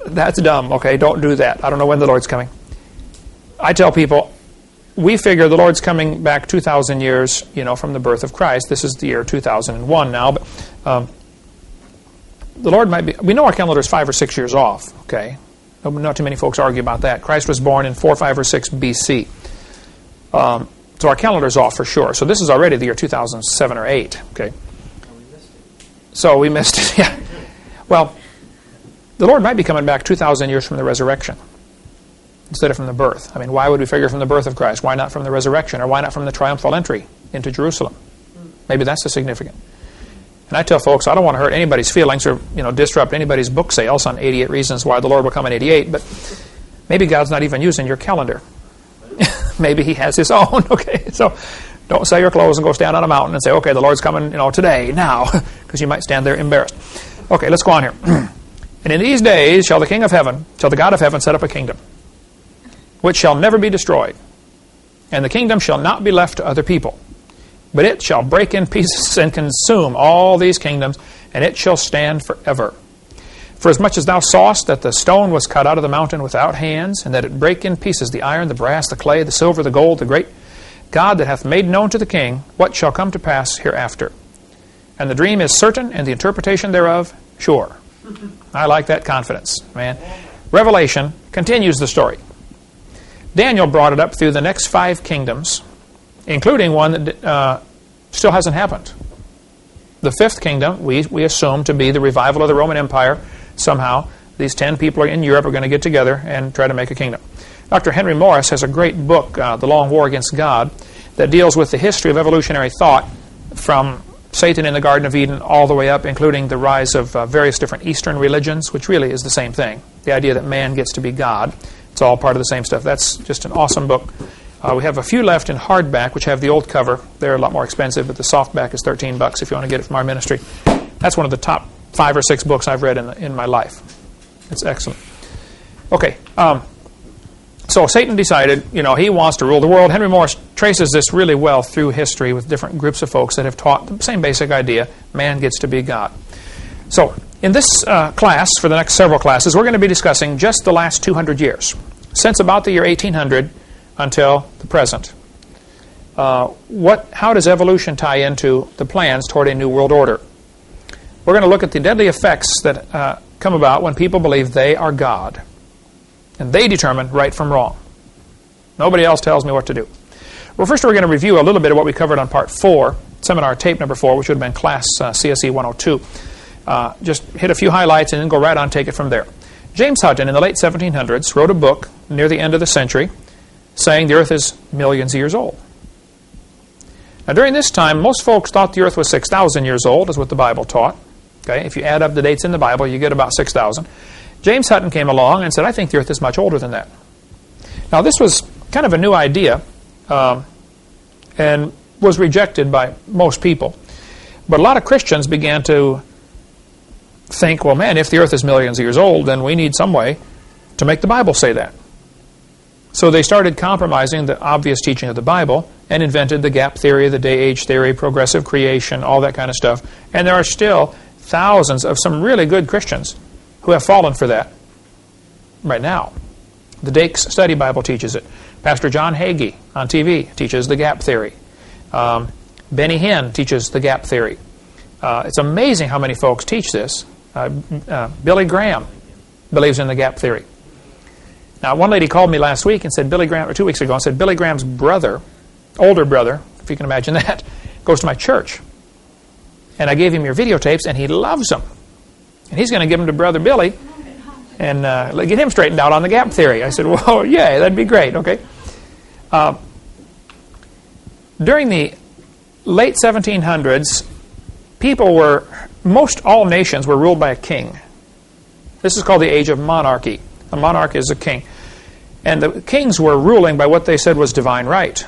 That's dumb. Okay, don't do that. I don't know when the Lord's coming. I tell people, we figure the Lord's coming back 2,000 years, from the birth of Christ. This is the year 2001 now, but the Lord might be. We know our calendar is 5 or 6 years off. Okay, not too many folks argue about that. Christ was born in 4, 5, or 6 BC, so our calendar is off for sure. So this is already the year 2007 or 8. Okay, so we missed it. Yeah. Well, the Lord might be coming back 2,000 years from the resurrection instead of from the birth. I mean, why would we figure from the birth of Christ? Why not from the resurrection? Or why not from the triumphal entry into Jerusalem? Maybe that's the significant. And I tell folks, I don't want to hurt anybody's feelings or disrupt anybody's book sales on 88 reasons why the Lord will come in 88, but maybe God's not even using your calendar. Maybe he has his own. Okay, so don't sell your clothes and go stand on a mountain and say, okay, the Lord's coming today, now, because you might stand there embarrassed. Okay, let's go on here. And in these days shall the God of heaven set up a kingdom, which shall never be destroyed. And the kingdom shall not be left to other people, but it shall break in pieces and consume all these kingdoms, and it shall stand forever. For as much as thou sawest that the stone was cut out of the mountain without hands, and that it brake in pieces the iron, the brass, the clay, the silver, the gold, the great God that hath made known to the king what shall come to pass hereafter. And the dream is certain, and the interpretation thereof sure. I like that confidence, man. Revelation continues the story. Daniel brought it up through the next 5 kingdoms, including one that still hasn't happened. The 5th kingdom, we assume to be the revival of the Roman Empire. Somehow, these 10 people in Europe are going to get together and try to make a kingdom. Dr. Henry Morris has a great book, The Long War Against God, that deals with the history of evolutionary thought from Satan in the Garden of Eden all the way up, including the rise of various different Eastern religions, which really is the same thing. The idea that man gets to be God. It's all part of the same stuff. That's just an awesome book. We have a few left in hardback, which have the old cover. They're a lot more expensive, but the softback is $13 if you want to get it from our ministry. That's one of the top 5 or 6 books I've read in my life. It's excellent. Okay, so Satan decided, he wants to rule the world. Henry Morris traces this really well through history with different groups of folks that have taught the same basic idea: man gets to be God. So, in this class, for the next several classes, we're going to be discussing just the last 200 years, since about the year 1800 until the present. How does evolution tie into the plans toward a new world order? We're going to look at the deadly effects that come about when people believe they are God, and they determine right from wrong. Nobody else tells me what to do. Well, first we're going to review a little bit of what we covered on Part 4, Seminar Tape Number 4, which would have been Class CSE 102. Just hit a few highlights and then go right on and take it from there. James Hutton in the late 1700s wrote a book near the end of the century saying the earth is millions of years old. Now during this time, most folks thought the earth was 6,000 years old, is what the Bible taught. Okay, if you add up the dates in the Bible, you get about 6,000. James Hutton came along and said, I think the earth is much older than that. Now, this was kind of a new idea and was rejected by most people. But a lot of Christians began to think, well, man, if the earth is millions of years old, then we need some way to make the Bible say that. So they started compromising the obvious teaching of the Bible and invented the gap theory, the day-age theory, progressive creation, all that kind of stuff. And there are still thousands of some really good Christians who have fallen for that right now. The Dake's Study Bible teaches it. Pastor John Hagee on TV teaches the gap theory. Benny Hinn teaches the gap theory. It's amazing how many folks teach this. Billy Graham believes in the gap theory. Now, one lady called me last week and said, or 2 weeks ago, and said, Billy Graham's brother, older brother, if you can imagine that, goes to my church. And I gave him your videotapes, and he loves them. And he's going to give them to Brother Billy and get him straightened out on the gap theory. I said, well, yeah, that'd be great, okay. During the late 1700s, all nations were ruled by a king. This is called the age of monarchy. A monarch is a king. And the kings were ruling by what they said was divine right.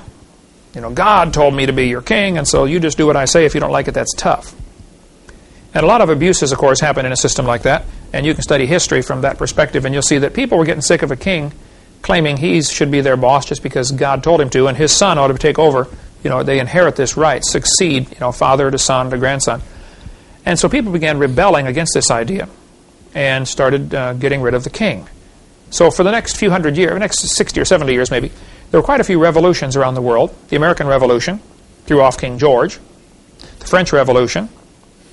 You know, God told me to be your king, and so you just do what I say. If you don't like it, that's tough. And a lot of abuses, of course, happen in a system like that. And you can study history from that perspective, and you'll see that people were getting sick of a king claiming he should be their boss just because God told him to, and his son ought to take over. You know, they inherit this right, succeed, father to son to grandson. And so people began rebelling against this idea and started getting rid of the king. So for the next few hundred years, next 60 or 70 years maybe, there were quite a few revolutions around the world. The American Revolution threw off King George. The French Revolution,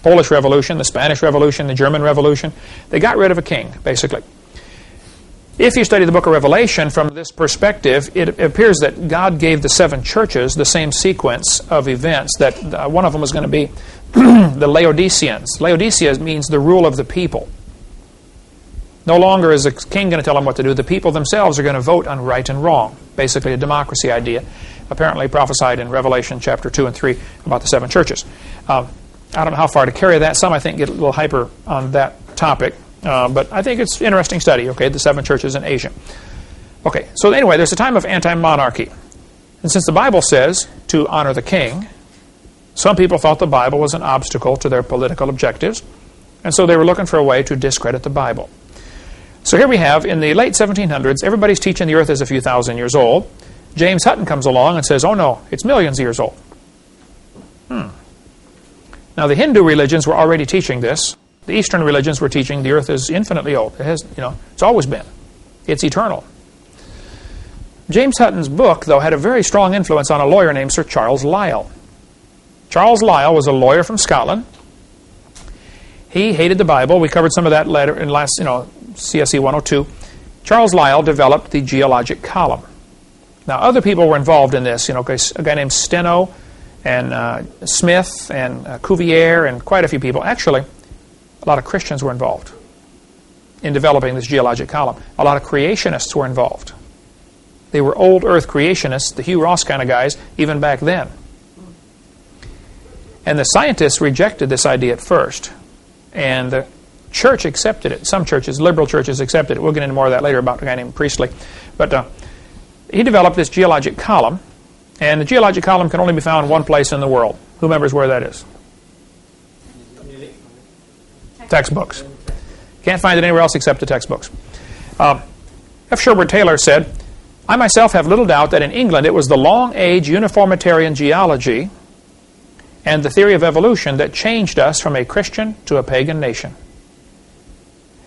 Polish Revolution, the Spanish Revolution, the German Revolution. They got rid of a king, basically. If you study the book of Revelation from this perspective, it appears that God gave the 7 churches the same sequence of events, that one of them was going to be the Laodiceans. Laodicea means the rule of the people. No longer is a king going to tell them what to do. The people themselves are going to vote on right and wrong. Basically a democracy idea, apparently prophesied in Revelation chapter 2 and 3 about the 7 churches. I don't know how far to carry that. Some, I think, get a little hyper on that topic. But I think it's an interesting study, okay, the 7 churches in Asia. Okay, so anyway, there's a time of anti-monarchy. And since the Bible says to honor the king, some people thought the Bible was an obstacle to their political objectives. And so they were looking for a way to discredit the Bible. So here we have, in the late 1700s, everybody's teaching the earth is a few thousand years old. James Hutton comes along and says, oh no, it's millions of years old. Now the Hindu religions were already teaching this. The Eastern religions were teaching the earth is infinitely old. It has, it's always been. It's eternal. James Hutton's book, though, had a very strong influence on a lawyer named Sir Charles Lyell. Charles Lyell was a lawyer from Scotland. He hated the Bible. We covered some of that later in last, CSE 102. Charles Lyell developed the geologic column. Now, other people were involved in this. A guy named Steno and Smith and Cuvier and quite a few people. Actually, a lot of Christians were involved in developing this geologic column. A lot of creationists were involved. They were old earth creationists, the Hugh Ross kind of guys, even back then. And the scientists rejected this idea at first. And the church accepted it. Some churches, liberal churches, accepted it. We'll get into more of that later about a guy named Priestley. But he developed this geologic column. And the geologic column can only be found one place in the world. Who remembers where that is? Textbooks. Can't find it anywhere else except the textbooks. F. Sherwood Taylor said, I myself have little doubt that in England it was the long-age uniformitarian geology and the theory of evolution that changed us from a Christian to a pagan nation.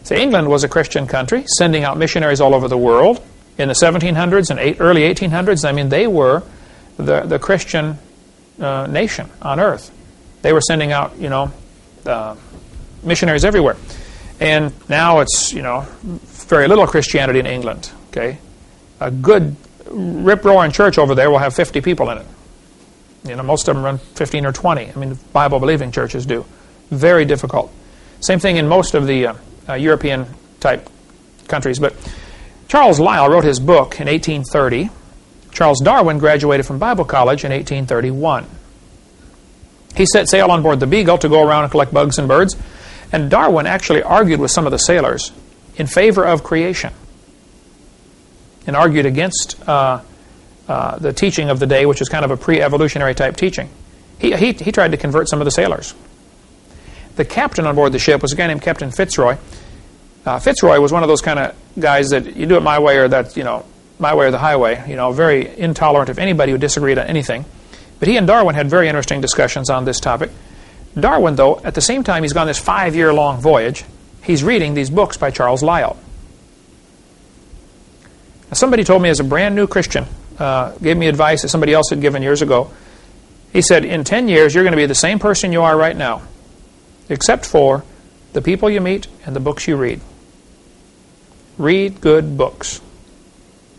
So England was a Christian country, sending out missionaries all over the world. In the 1700s and early 1800s, they were the Christian nation on earth. They were sending out, missionaries everywhere. And now it's, very little Christianity in England. Okay, a good rip-roaring church over there will have 50 people in it. Most of them run 15 or 20. Bible-believing churches do. Very difficult. Same thing in most of the European-type countries. But Charles Lyell wrote his book in 1830. Charles Darwin graduated from Bible college in 1831. He set sail on board the Beagle to go around and collect bugs and birds. And Darwin actually argued with some of the sailors in favor of creation. and argued against the teaching of the day, which is kind of a pre-evolutionary type teaching. He tried to convert some of the sailors. The captain on board the ship was a guy named Captain Fitzroy. Fitzroy was one of those kind of guys that you do it my way or that, my way or the highway, very intolerant of anybody who disagreed on anything. But he and Darwin had very interesting discussions on this topic. Darwin, though, at the same time he's gone this 5-year-long voyage, he's reading these books by Charles Lyell. Now, somebody told me as a brand new Christian, gave me advice that somebody else had given years ago. He said, in 10 years, you're going to be the same person you are right now, except for the people you meet and the books you read. Read good books.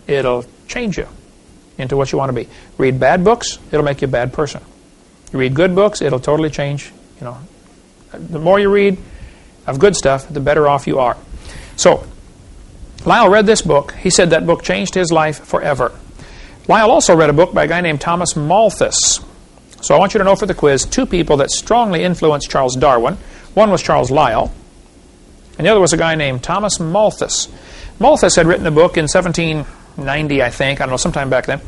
It'll change you into what you want to be. Read bad books, it'll make you a bad person. You read good books, it'll totally change. The more you read of good stuff, the better off you are. So, Lyell read this book. He said that book changed his life forever. Lyell also read a book by a guy named Thomas Malthus. So I want you to know for the quiz, 2 people that strongly influenced Charles Darwin. One was Charles Lyell, and the other was a guy named Thomas Malthus. Malthus had written a book in 1790, I think, I don't know, sometime back then.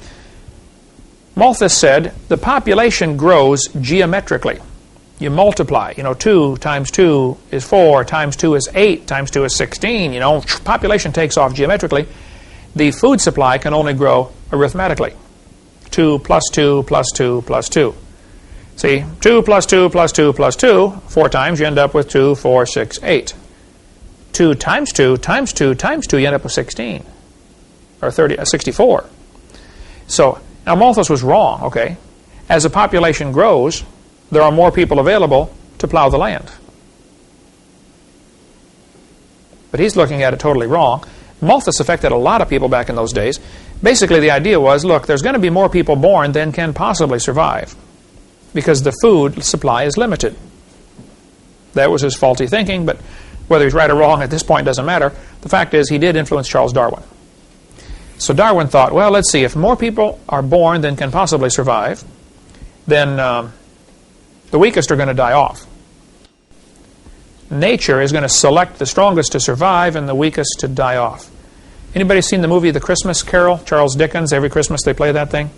Malthus said, the population grows geometrically. You multiply. 2 times 2 is 4, times 2 is 8, times 2 is 16. Population takes off geometrically. The food supply can only grow arithmetically. 2 plus 2 plus 2 plus 2. See, 2 plus 2 plus 2 plus 2, 4 times, you end up with 2, 4, 6, 8. 2 times 2 times 2 times 2, you end up with 16. Or 64. So, now Malthus was wrong, okay? As the population grows, there are more people available to plow the land. But he's looking at it totally wrong. Malthus affected a lot of people back in those days. Basically, the idea was, look, there's going to be more people born than can possibly survive because the food supply is limited. That was his faulty thinking, but whether he's right or wrong at this point doesn't matter. The fact is, he did influence Charles Darwin. So Darwin thought, well, let's see, if more people are born than can possibly survive, then the weakest are going to die off. Nature is going to select the strongest to survive and the weakest to die off. Anybody seen the movie The Christmas Carol? Charles Dickens, every Christmas they play that thing.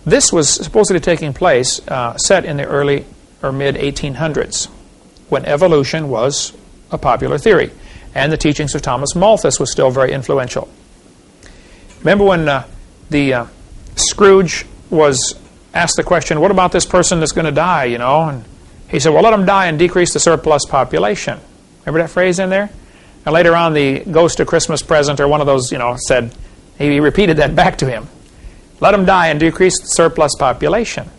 This was supposedly taking place, set in the early or mid-1800s, when evolution was a popular theory, and the teachings of Thomas Malthus was still very influential. Remember when the Scrooge was asked the question, what about this person that's going to die, And he said, well, let them die and decrease the surplus population. Remember that phrase in there? And later on, the Ghost of Christmas Present, or one of those, said, he repeated that back to him. Let them die and decrease the surplus population.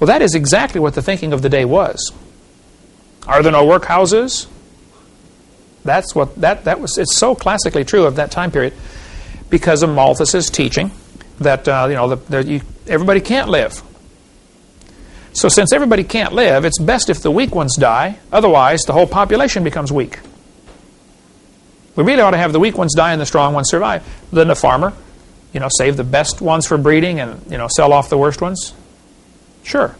Well, that is exactly what the thinking of the day was. Are there no workhouses? That's what that was. It's so classically true of that time period because of Malthus's teaching that everybody can't live. So since everybody can't live, it's best if the weak ones die. Otherwise, the whole population becomes weak. We really ought to have the weak ones die and the strong ones survive. Then the farmer, save the best ones for breeding and, sell off the worst ones. Sure.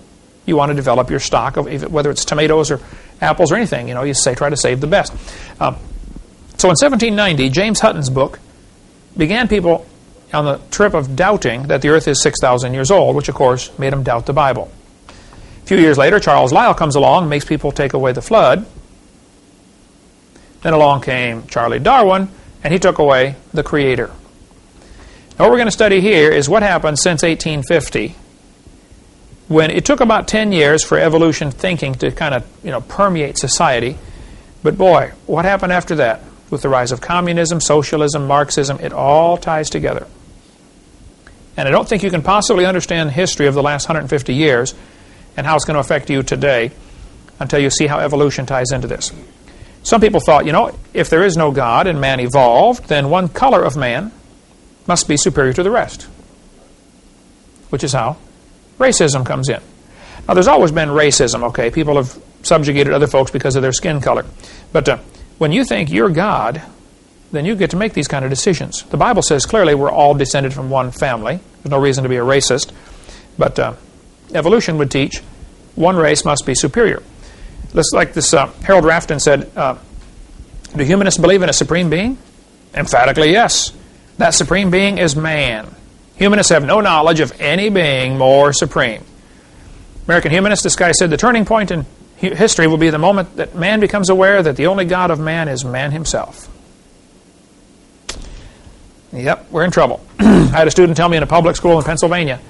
You want to develop your stock of whether it's tomatoes or apples or anything. You try to save the best. So in 1790, James Hutton's book began people on the trip of doubting that the earth is 6,000 years old, which of course made them doubt the Bible. A few years later, Charles Lyell comes along and makes people take away the flood. Then along came Charlie Darwin, and he took away the Creator. Now what we're going to study here is what happened since 1850, when it took about 10 years for evolution thinking to kind of permeate society. But boy, what happened after that? With the rise of communism, socialism, Marxism, it all ties together. And I don't think you can possibly understand the history of the last 150 years and how it's going to affect you today until you see how evolution ties into this. Some people thought, if there is no God and man evolved, then one color of man must be superior to the rest, which is how racism comes in. Now, there's always been racism, okay? People have subjugated other folks because of their skin color. But when you think you're God, then you get to make these kind of decisions. The Bible says clearly we're all descended from one family. There's no reason to be a racist. But evolution would teach one race must be superior. Like this Harold Rafton said, do humanists believe in a supreme being? Emphatically, yes. That supreme being is man. Humanists have no knowledge of any being more supreme. American humanist, this guy said, the turning point in history will be the moment that man becomes aware that the only God of man is man himself. Yep, we're in trouble. I had a student tell me in a public school in Pennsylvania,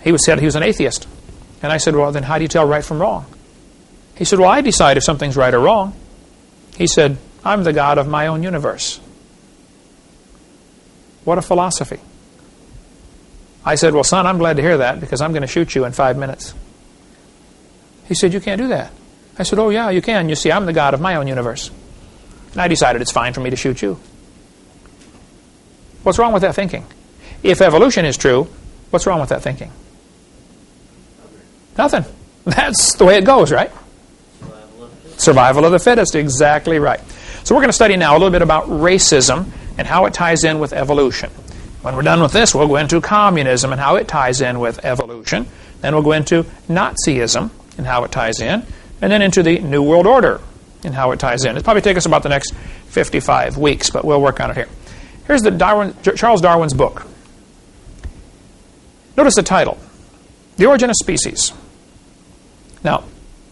he said he was an atheist. And I said, well, then how do you tell right from wrong? He said, well, I decide if something's right or wrong. He said, I'm the God of my own universe. What a philosophy. I said, well, son, I'm glad to hear that because I'm going to shoot you in 5 minutes. He said, you can't do that. I said, oh, yeah, you can. You see, I'm the God of my own universe. And I decided it's fine for me to shoot you. What's wrong with that thinking? If evolution is true, what's wrong with that thinking? Nothing. That's the way it goes, right? Survival of the fittest, exactly right. So we're going to study now a little bit about racism and how it ties in with evolution. When we're done with this, we'll go into communism and how it ties in with evolution. Then we'll go into Nazism and how it ties in. And then into the New World Order and how it ties in. It'll probably take us about the next 55 weeks, but we'll work on it here. Here's Charles Darwin's book. Notice the title, The Origin of Species. Now,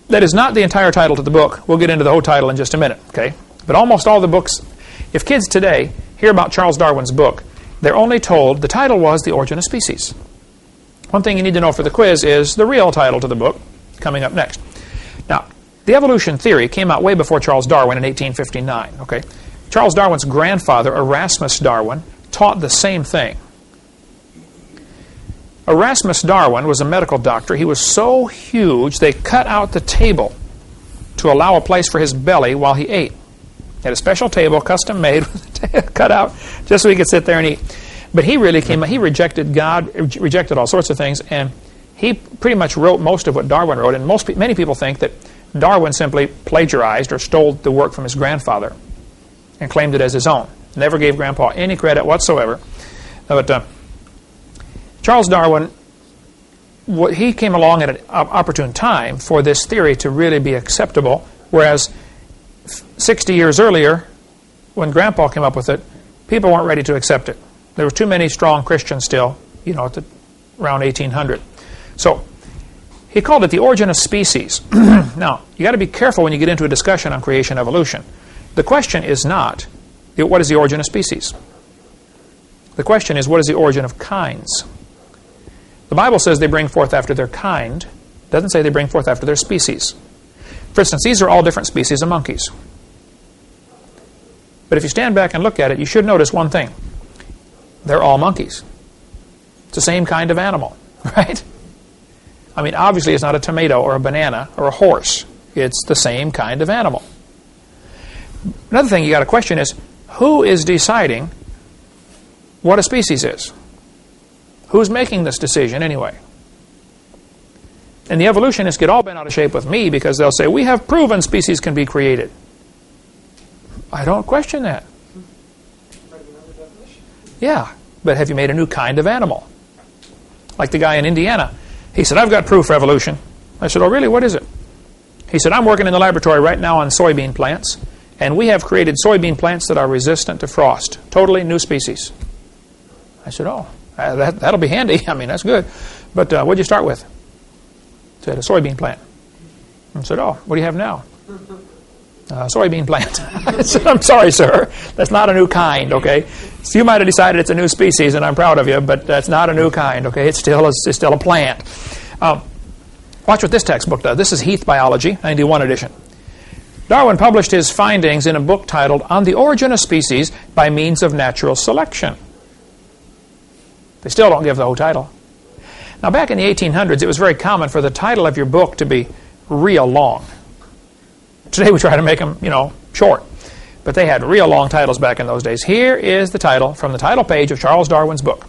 that is not the entire title to the book. We'll get into the whole title in just a minute, okay? But almost all the books, if kids today hear about Charles Darwin's book, they're only told the title was The Origin of Species. One thing you need to know for the quiz is the real title to the book, coming up next. Now, the evolution theory came out way before Charles Darwin in 1859, okay? Charles Darwin's grandfather, Erasmus Darwin, taught the same thing. Erasmus Darwin was a medical doctor. He was so huge they cut out the table to allow a place for his belly while he ate. He had a special table, custom made, cut out, just so he could sit there and eat. But he really he rejected God, rejected all sorts of things, and he pretty much wrote most of what Darwin wrote, and many people think that Darwin simply plagiarized or stole the work from his grandfather and claimed it as his own. Never gave Grandpa any credit whatsoever. But Charles Darwin, he came along at an opportune time for this theory to really be acceptable, whereas 60 years earlier, when Grandpa came up with it, people weren't ready to accept it. There were too many strong Christians still, around 1800. So he called it The Origin of Species. Now, you got to be careful when you get into a discussion on creation evolution. The question is not, what is the origin of species? The question is, what is the origin of kinds? The Bible says they bring forth after their kind. It doesn't say they bring forth after their species. For instance, these are all different species of monkeys. But if you stand back and look at it, you should notice one thing. They're all monkeys. It's the same kind of animal, right? I mean, obviously it's not a tomato or a banana or a horse. It's the same kind of animal. Another thing you got to question is, who is deciding what a species is? Who's making this decision anyway? And the evolutionists get all bent out of shape with me because they'll say, we have proven species can be created. I don't question that. Yeah, but have you made a new kind of animal? Like the guy in Indiana. He said, I've got proof for evolution. I said, oh really, what is it? He said, I'm working in the laboratory right now on soybean plants, and we have created soybean plants that are resistant to frost. Totally new species. I said, oh, that'll be handy. I mean, that's good. But what'd you start with? I said, a soybean plant. I said, oh, what do you have now? Soybean plant. I said, I'm sorry, sir. That's not a new kind, okay? So you might have decided it's a new species, and I'm proud of you, but that's not a new kind, okay? It's still a plant. Watch what this textbook does. This is Heath Biology, 91 edition. Darwin published his findings in a book titled On the Origin of Species by Means of Natural Selection. They still don't give the whole title. Now, back in the 1800s, it was very common for the title of your book to be real long. Today we try to make them, short. But they had real long titles back in those days. Here is the title from the title page of Charles Darwin's book.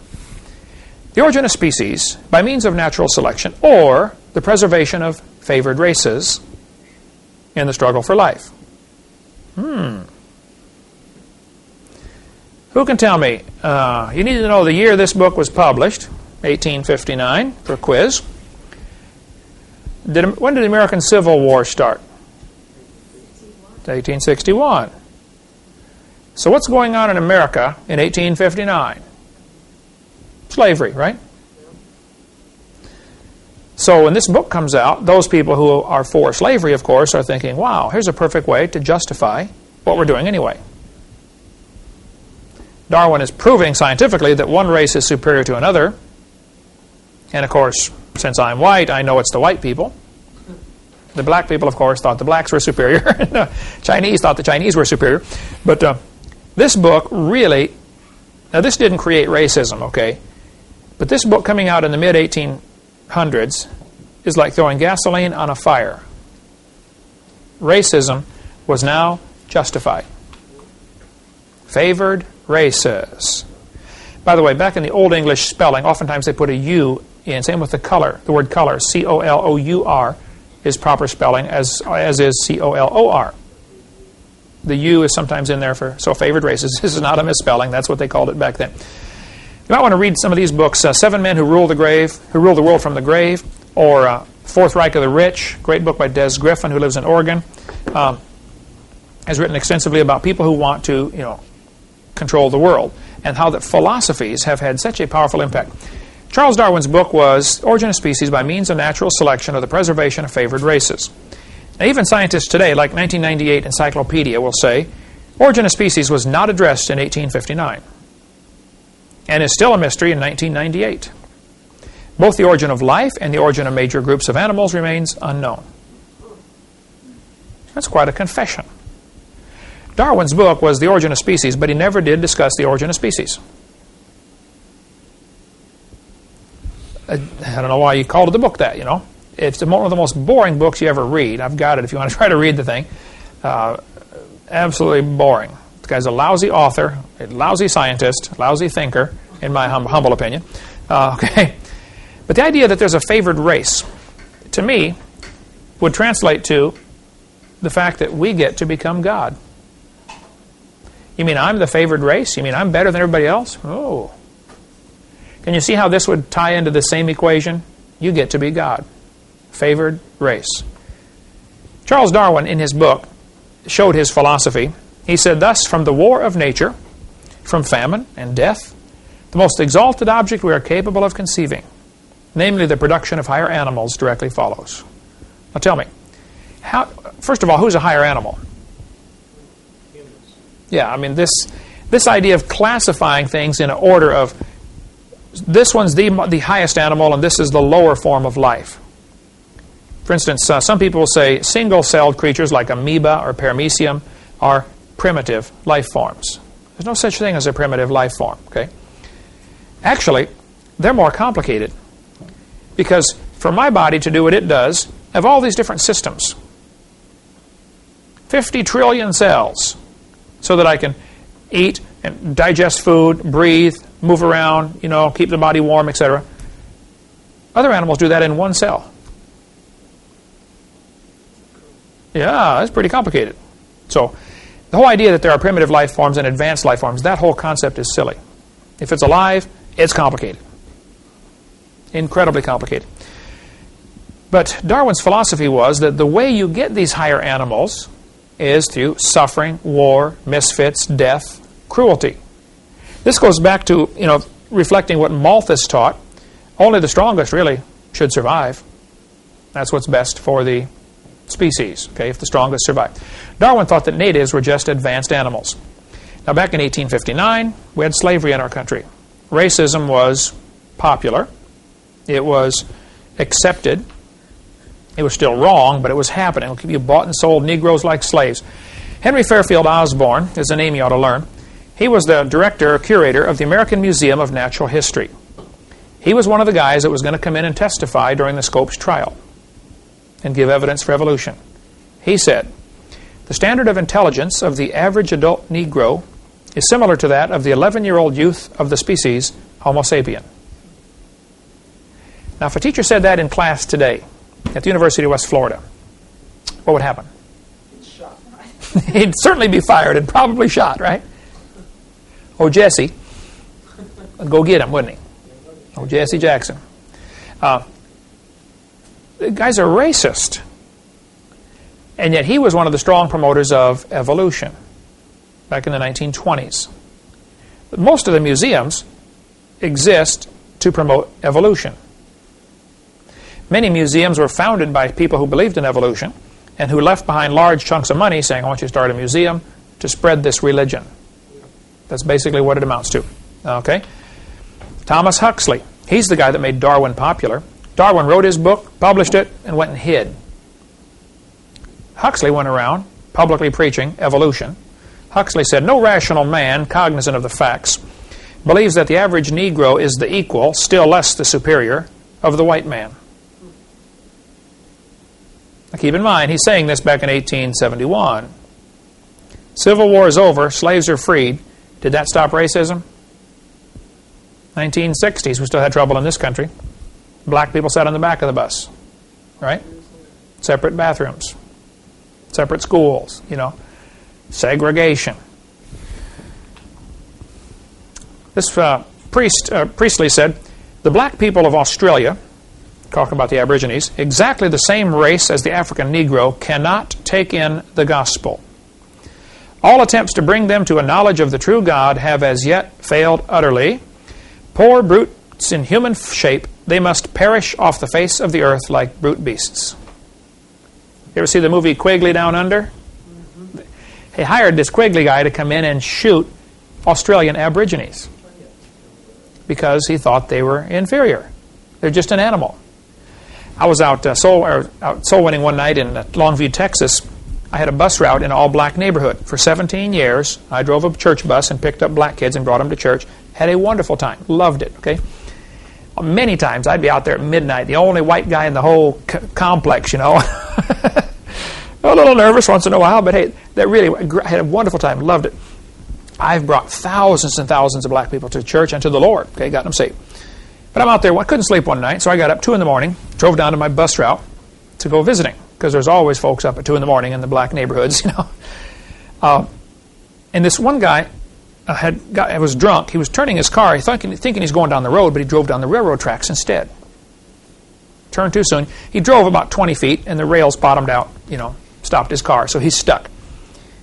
The Origin of Species by Means of Natural Selection, or the Preservation of Favored Races in the Struggle for Life. Who can tell me? You need to know the year this book was published, 1859, for a quiz. When did the American Civil War start? 1861. So what's going on in America in 1859? Slavery, right? So when this book comes out, those people who are for slavery, of course, are thinking, wow, here's a perfect way to justify what we're doing anyway. Darwin is proving scientifically that one race is superior to another. And of course, since I'm white, I know it's the white people. The black people, of course, thought the blacks were superior. The Chinese thought the Chinese were superior. But this book really, now this didn't create racism, okay? But this book coming out in the mid-1800s is like throwing gasoline on a fire. Racism was now justified. Favored races. By the way, back in the Old English spelling, oftentimes they put a U in. Same with the color. The word color, C-O-L-O-U-R, is proper spelling, as is C-O-L-O-R. The U is sometimes in there for, so favored races. This is not a misspelling. That's what they called it back then. You might want to read some of these books. Seven Men Who Rule the World from the Grave, or Fourth Reich of the Rich, great book by Des Griffin, who lives in Oregon. Has written extensively about people who want to, control the world, and how that philosophies have had such a powerful impact. Charles Darwin's book was Origin of Species by Means of Natural Selection or the Preservation of Favored Races. Now, even scientists today, like 1998 Encyclopedia, will say Origin of Species was not addressed in 1859 and is still a mystery in 1998. Both the origin of life and the origin of major groups of animals remains unknown. That's quite a confession. Darwin's book was The Origin of Species, but he never did discuss the origin of species. I don't know why he called it the book that, It's one of the most boring books you ever read. I've got it if you want to try to read the thing. Absolutely boring. The guy's a lousy author, a lousy scientist, lousy thinker, in my humble opinion. Okay. But the idea that there's a favored race, to me, would translate to the fact that we get to become God. You mean I'm the favored race? You mean I'm better than everybody else? Oh. Can you see how this would tie into the same equation? You get to be God. Favored race. Charles Darwin, in his book, showed his philosophy. He said, thus, from the war of nature, from famine and death, the most exalted object we are capable of conceiving, namely the production of higher animals, directly follows. Now tell me, first of all, who's a higher animal? Yeah, I mean, this idea of classifying things in an order of this one's the highest animal and this is the lower form of life. For instance, some people will say single-celled creatures like amoeba or paramecium are primitive life forms. There's no such thing as a primitive life form, okay? Actually, they're more complicated because for my body to do what it does, I have all these different systems. 50 trillion cells. So that I can eat and digest food, breathe, move around, keep the body warm, etc. Other animals do that in one cell. Yeah, that's pretty complicated. So the whole idea that there are primitive life forms and advanced life forms, that whole concept is silly. If it's alive, it's complicated. Incredibly complicated. But Darwin's philosophy was that the way you get these higher animals is through suffering, war, misfits, death, cruelty. This goes back to, reflecting what Malthus taught. Only the strongest really should survive. That's what's best for the species, okay, if the strongest survive. Darwin thought that natives were just advanced animals. Now back in 1859, we had slavery in our country. Racism was popular. It was accepted. It was still wrong, but it was happening. You bought and sold Negroes like slaves. Henry Fairfield Osborn is a name you ought to learn. He was the director or curator of the American Museum of Natural History. He was one of the guys that was going to come in and testify during the Scopes trial and give evidence for evolution. He said, the standard of intelligence of the average adult Negro is similar to that of the 11-year-old youth of the species Homo sapien. Now, if a teacher said that in class today, at the University of West Florida, what would happen? He's shot. He'd certainly be fired and probably shot, right? Oh, Jesse. I'd go get him, wouldn't he? Oh, Jesse Jackson. The guys are racist. And yet he was one of the strong promoters of evolution. back in the 1920s. Most of the museums exist to promote evolution. Many museums were founded by people who believed in evolution and who left behind large chunks of money saying, I want you to start a museum to spread this religion. That's basically what it amounts to. Okay? Thomas Huxley. He's the guy that made Darwin popular. Darwin wrote his book, published it, and went and hid. Huxley went around publicly preaching evolution. Huxley said, no rational man, cognizant of the facts, believes that the average Negro is the equal, still less the superior, of the white man. Now keep in mind, he's saying this back in 1871. Civil War is over, slaves are freed. Did that stop racism? 1960s, we still had trouble in this country. Black people sat on the back of the bus, right? Separate bathrooms, separate schools, segregation. This Priestley said, the black people of Australia, talking about the Aborigines, exactly the same race as the African Negro, cannot take in the gospel. All attempts to bring them to a knowledge of the true God have as yet failed utterly. Poor brutes in human shape, they must perish off the face of the earth like brute beasts. You ever see the movie Quigley Down Under? He hired this Quigley guy to come in and shoot Australian Aborigines because he thought they were inferior. They're just an animal. I was out soul winning one night in Longview, Texas. I had a bus route in an all-black neighborhood. For 17 years, I drove a church bus and picked up black kids and brought them to church. Had a wonderful time. Loved it, okay? Many times I'd be out there at midnight, the only white guy in the whole complex, A little nervous once in a while, but hey, I had a wonderful time. Loved it. I've brought thousands and thousands of black people to church and to the Lord, okay? Got them saved. But I'm out there, I couldn't sleep one night, so I got up 2 in the morning, drove down to my bus route to go visiting, because there's always folks up at 2 in the morning in the black neighborhoods, And this one guy was drunk. He was turning his car, thinking he's going down the road, but he drove down the railroad tracks instead. Turned too soon. He drove about 20 feet, and the rails bottomed out, stopped his car, so he's stuck.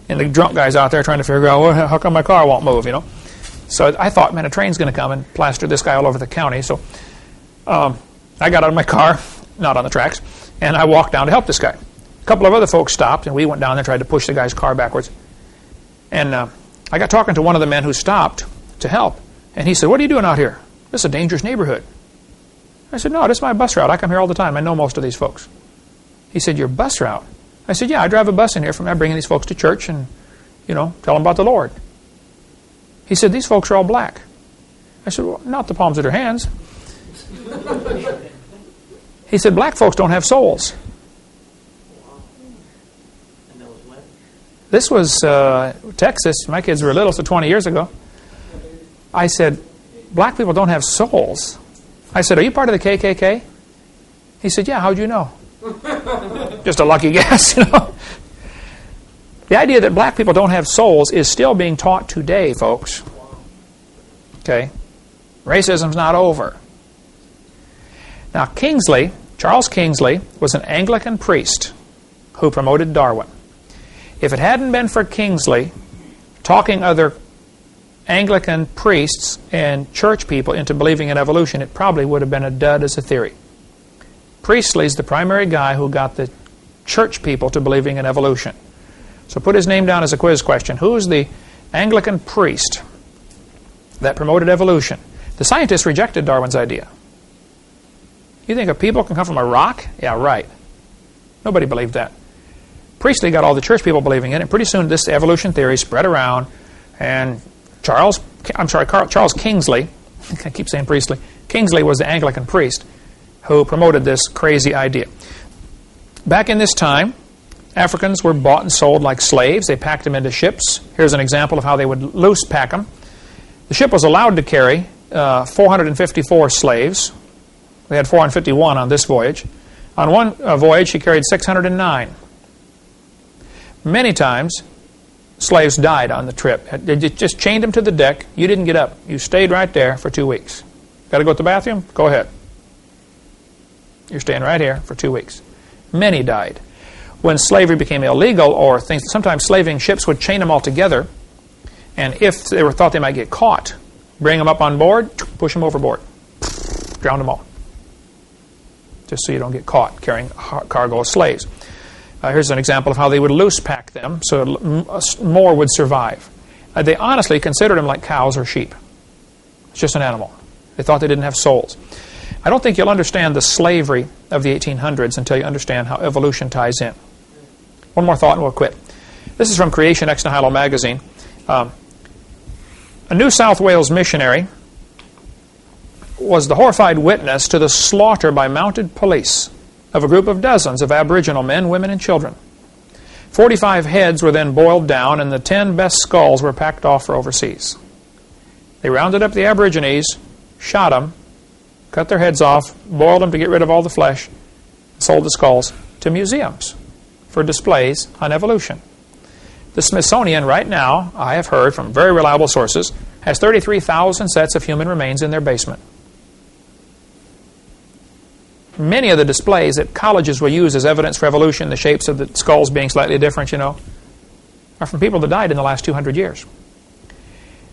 And the drunk guy's out there trying to figure out, well, how come my car won't move, So I thought, man, a train's going to come and plaster this guy all over the county. So I got out of my car, not on the tracks, and I walked down to help this guy. A couple of other folks stopped, and we went down there and tried to push the guy's car backwards. And I got talking to one of the men who stopped to help, and he said, what are you doing out here? This is a dangerous neighborhood. I said, no, this is my bus route. I come here all the time. I know most of these folks. He said, your bus route? I said, yeah, I drive a bus in here from bringing these folks to church and, tell them about the Lord. He said, these folks are all black. I said, well, not the palms of their hands. He said, black folks don't have souls. This was Texas. My kids were little, so 20 years ago. I said, black people don't have souls. I said, are you part of the KKK? He said, yeah, how'd you know? Just a lucky guess, The idea that black people don't have souls is still being taught today, folks. Okay? Racism's not over. Now, Charles Kingsley, was an Anglican priest who promoted Darwin. If it hadn't been for Kingsley talking other Anglican priests and church people into believing in evolution, it probably would have been a dud as a theory. Priestley's the primary guy who got the church people to believing in evolution. So put his name down as a quiz question. Who's the Anglican priest that promoted evolution? The scientists rejected Darwin's idea. You think a people can come from a rock? Yeah, right. Nobody believed that. Priestley got all the church people believing in it, and pretty soon this evolution theory spread around, and Charles Kingsley, I keep saying Priestley, Kingsley was the Anglican priest who promoted this crazy idea. Back in this time, Africans were bought and sold like slaves. They packed them into ships. Here's an example of how they would loose pack them. The ship was allowed to carry 454 slaves. We had 451 on this voyage. On one voyage, she carried 609. Many times, slaves died on the trip. They just chained them to the deck. You didn't get up. You stayed right there for 2 weeks. Got to go to the bathroom? Go ahead. You're staying right here for 2 weeks. Many died. When slavery became illegal, or things, sometimes slaving ships would chain them all together And if they thought they might get caught, bring them up on board, push them overboard, drown them all. Just so you don't get caught carrying a cargo of slaves. Here's an example of how they would loose pack them so more would survive. They honestly considered them like cows or sheep. It's just an animal. They thought they didn't have souls. I don't think you'll understand the slavery of the 1800s until you understand how evolution ties in. One more thought and we'll quit. This is from Creation Ex Nihilo magazine. A New South Wales missionary was the horrified witness to the slaughter by mounted police of a group of dozens of Aboriginal men, women, and children. 45 heads were then boiled down, and the 10 best skulls were packed off for overseas. They rounded up the Aborigines, shot them, cut their heads off, boiled them to get rid of all the flesh, sold the skulls to museums for displays on evolution. The Smithsonian right now, I have heard from very reliable sources, has 33,000 sets of human remains in their basement. Many of the displays that colleges will use as evidence for evolution, the shapes of the skulls being slightly different, are from people that died in the last 200 years.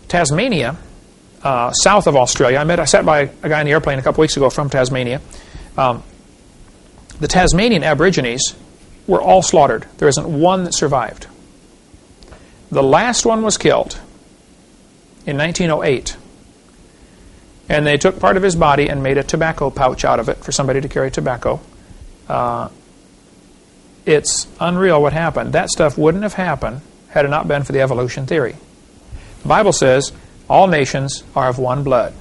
Tasmania, south of Australia, I sat by a guy in the airplane a couple weeks ago from Tasmania. The Tasmanian Aborigines were all slaughtered. There isn't one that survived. The last one was killed in 1908. And they took part of his body and made a tobacco pouch out of it for somebody to carry tobacco. It's unreal what happened. That stuff wouldn't have happened had it not been for the evolution theory. The Bible says all nations are of one blood.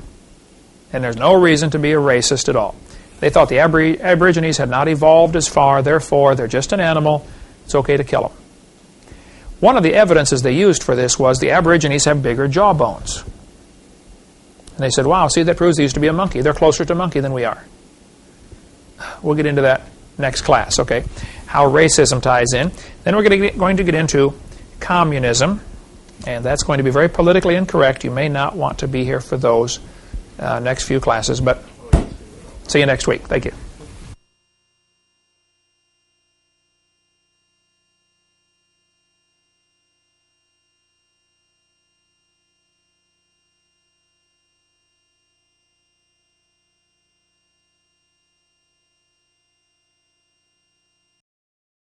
And there's no reason to be a racist at all. They thought the Aborigines had not evolved as far, therefore they're just an animal. It's okay to kill them. One of the evidences they used for this was the Aborigines have bigger jawbones. And they said, wow, see, that proves they used to be a monkey. They're closer to monkey than we are. We'll get into that next class, okay? How racism ties in. Then we're going to get into communism. And that's going to be very politically incorrect. You may not want to be here for those next few classes. But see you next week. Thank you.